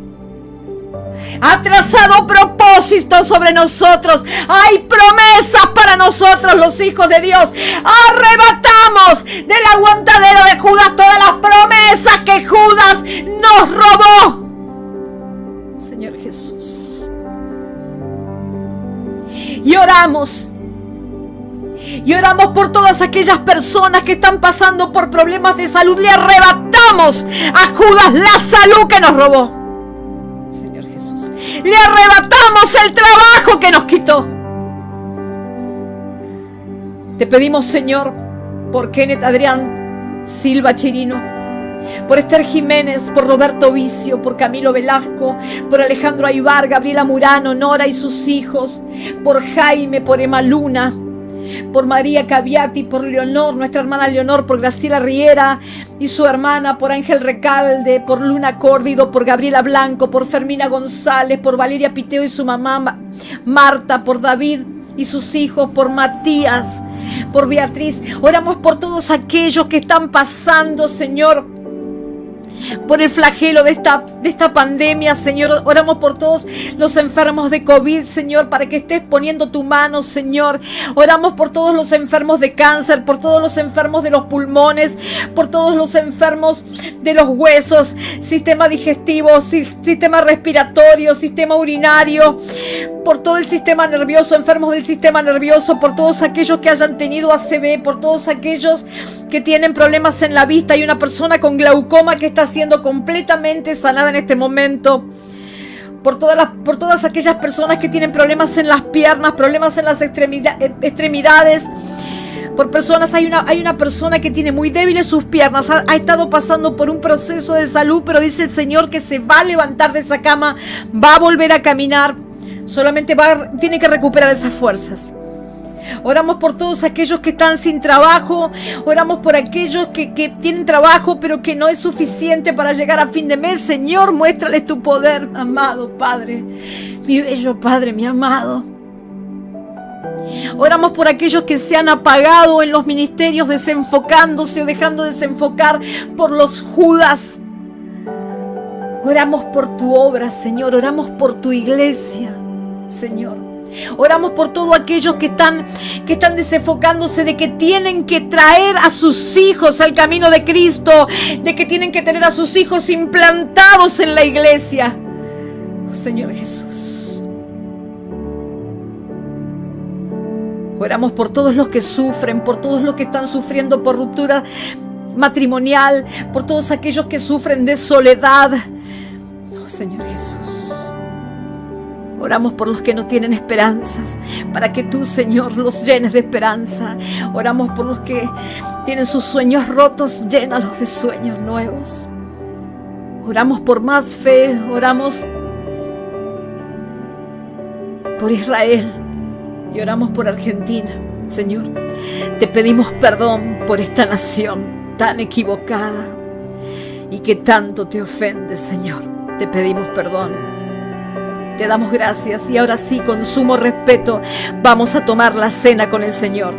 ha trazado propósitos sobre nosotros. Hay promesas para nosotros, los hijos de Dios. Arrebatamos del aguantadero de Judas todas las promesas que Judas nos robó. Señor Jesús. Y oramos por todas aquellas personas que están pasando por problemas de salud. Le arrebatamos a Judas la salud que nos robó. Señor Jesús. Le arrebatamos el trabajo que nos quitó. Te pedimos, Señor, por Kenneth Adrián Silva Chirino, por Esther Jiménez, por Roberto Vicio, por Camilo Velasco, por Alejandro Aybar, Gabriela Murano, Nora y sus hijos, por Jaime, por Emma Luna, por María Caviati, por Leonor, nuestra hermana Leonor, por Graciela Riera y su hermana, por Ángel Recalde, por Luna Córdido, por Gabriela Blanco, por Fermina González, por Valeria Piteo y su mamá Marta, por David y sus hijos, por Matías, por Beatriz. Oramos por todos aquellos que están pasando, Señor, por el flagelo de esta pandemia, Señor. Oramos por todos los enfermos de COVID, Señor, para que estés poniendo tu mano, Señor. Oramos por todos los enfermos de cáncer, por todos los enfermos de los pulmones, por todos los enfermos de los huesos, sistema digestivo, sistema respiratorio, sistema urinario, por todo el sistema nervioso, enfermos del sistema nervioso, por todos aquellos que hayan tenido ACV, por todos aquellos que tienen problemas en la vista. Hay una persona con glaucoma que está siendo completamente sanada en este momento. Por todas aquellas personas que tienen problemas en las piernas, problemas en las extremidades. Por personas, hay una persona que tiene muy débiles sus piernas, ha estado pasando por un proceso de salud, pero dice el Señor que se va a levantar de esa cama, va a volver a caminar, solamente tiene que recuperar esas fuerzas. Oramos por todos aquellos que están sin trabajo. Oramos por aquellos que tienen trabajo pero que no es suficiente para llegar a fin de mes. Señor, muéstrales tu poder, amado Padre, mi bello Padre, mi amado. Oramos por aquellos que se han apagado en los ministerios, desenfocándose o dejando desenfocar por los Judas. Oramos por tu obra, Señor. Oramos por tu iglesia, Señor. Oramos por todos aquellos que están desenfocándose de que tienen que traer a sus hijos al camino de Cristo, de que tienen que tener a sus hijos implantados en la iglesia. Oh, Señor Jesús. Oramos por todos los que sufren, por todos los que están sufriendo por ruptura matrimonial, por todos aquellos que sufren de soledad. Oh, Señor Jesús. Oramos por los que no tienen esperanzas, para que tú, Señor, los llenes de esperanza. Oramos por los que tienen sus sueños rotos, llénalos de sueños nuevos. Oramos por más fe, oramos por Israel y oramos por Argentina. Señor, te pedimos perdón por esta nación tan equivocada y que tanto te ofende, Señor. Te pedimos perdón. Te damos gracias y ahora sí, con sumo respeto, vamos a tomar la cena con el Señor.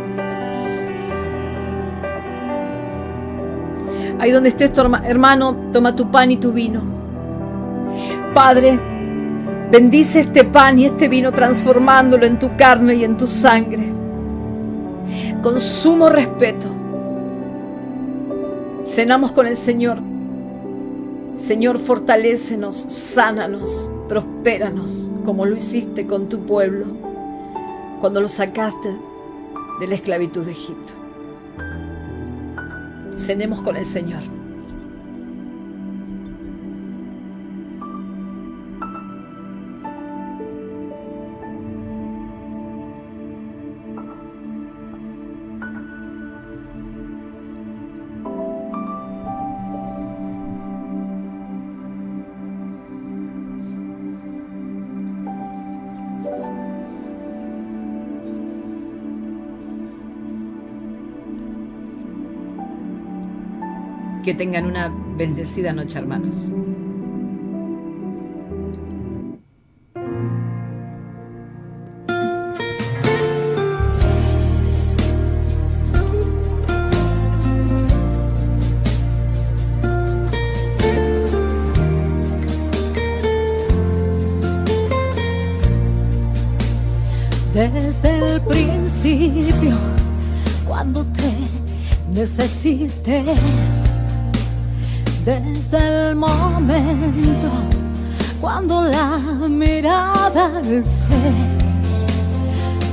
Ahí donde estés, tu hermano, toma tu pan y tu vino. Padre, bendice este pan y este vino, transformándolo en tu carne y en tu sangre. Con sumo respeto, cenamos con el Señor. Señor, fortalécenos, sánanos, prospéranos, como lo hiciste con tu pueblo cuando lo sacaste de la esclavitud de Egipto. Cenemos con el Señor. Que tengan una bendecida noche, hermanos. Desde el principio, cuando te necesité, desde el momento cuando la mirada alcé,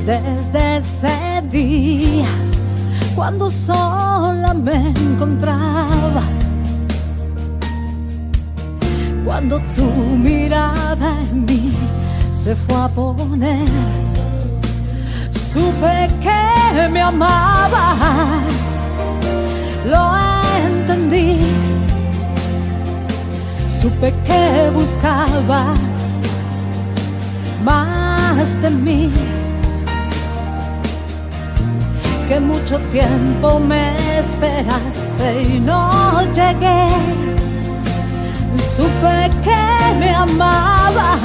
desde ese día cuando sola me encontraba, cuando tu mirada en mí se fue a poner, supe que me amabas, lo entendí. Supe que buscabas más de mí, que mucho tiempo me esperaste y no llegué. Supe que me amabas,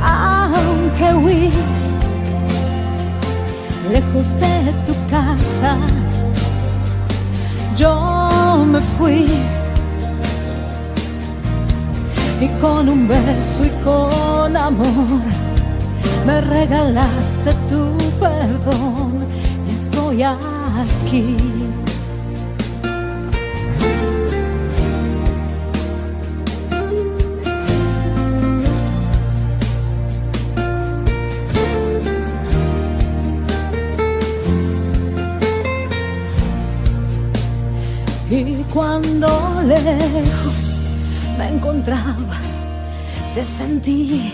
aunque huí lejos de tu casa. Yo me fui y con un beso y con amor me regalaste tu perdón y estoy aquí. Y cuando lejos me encontraba, te sentí,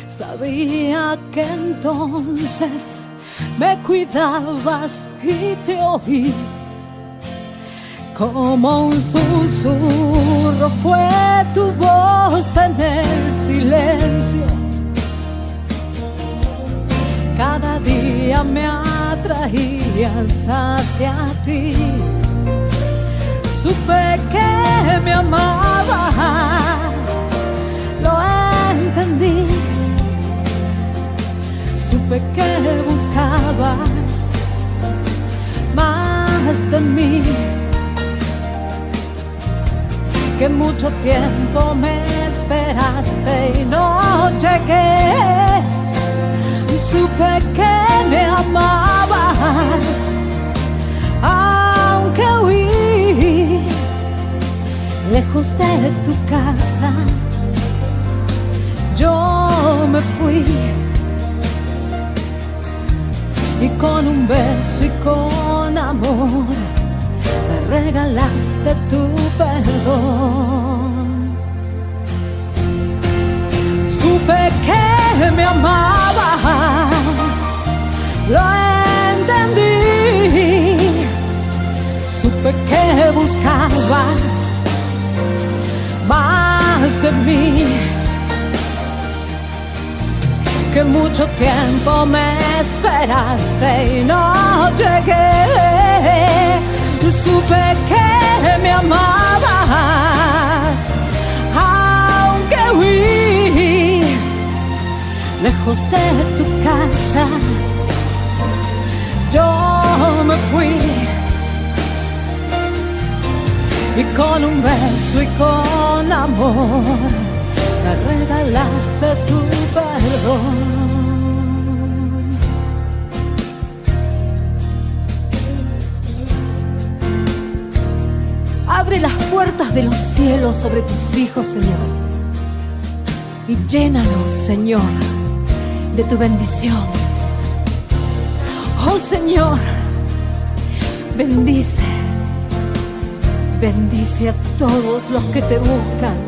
sabía que entonces me cuidabas y te oí. Como un susurro fue tu voz en el silencio, cada día me atraías hacia ti. Supe que me amabas, lo entendí. Supe que buscabas más de mí, que mucho tiempo me esperaste y no llegué. Supe que me amabas, aunque huí lejos de tu casa. Yo me fui y con un beso y con amor me regalaste tu perdón. Supe que me amabas, lo entendí. Supe que buscabas más de mí, que mucho tiempo me esperaste y no llegué. Supe que me amabas, aunque huí lejos de tu casa. Yo me fui y con un beso y con amor me regalaste tu perdón. Abre las puertas de los cielos sobre tus hijos, Señor, y llénalos, Señor, de tu bendición. Oh Señor, bendice, bendice a todos los que te buscan.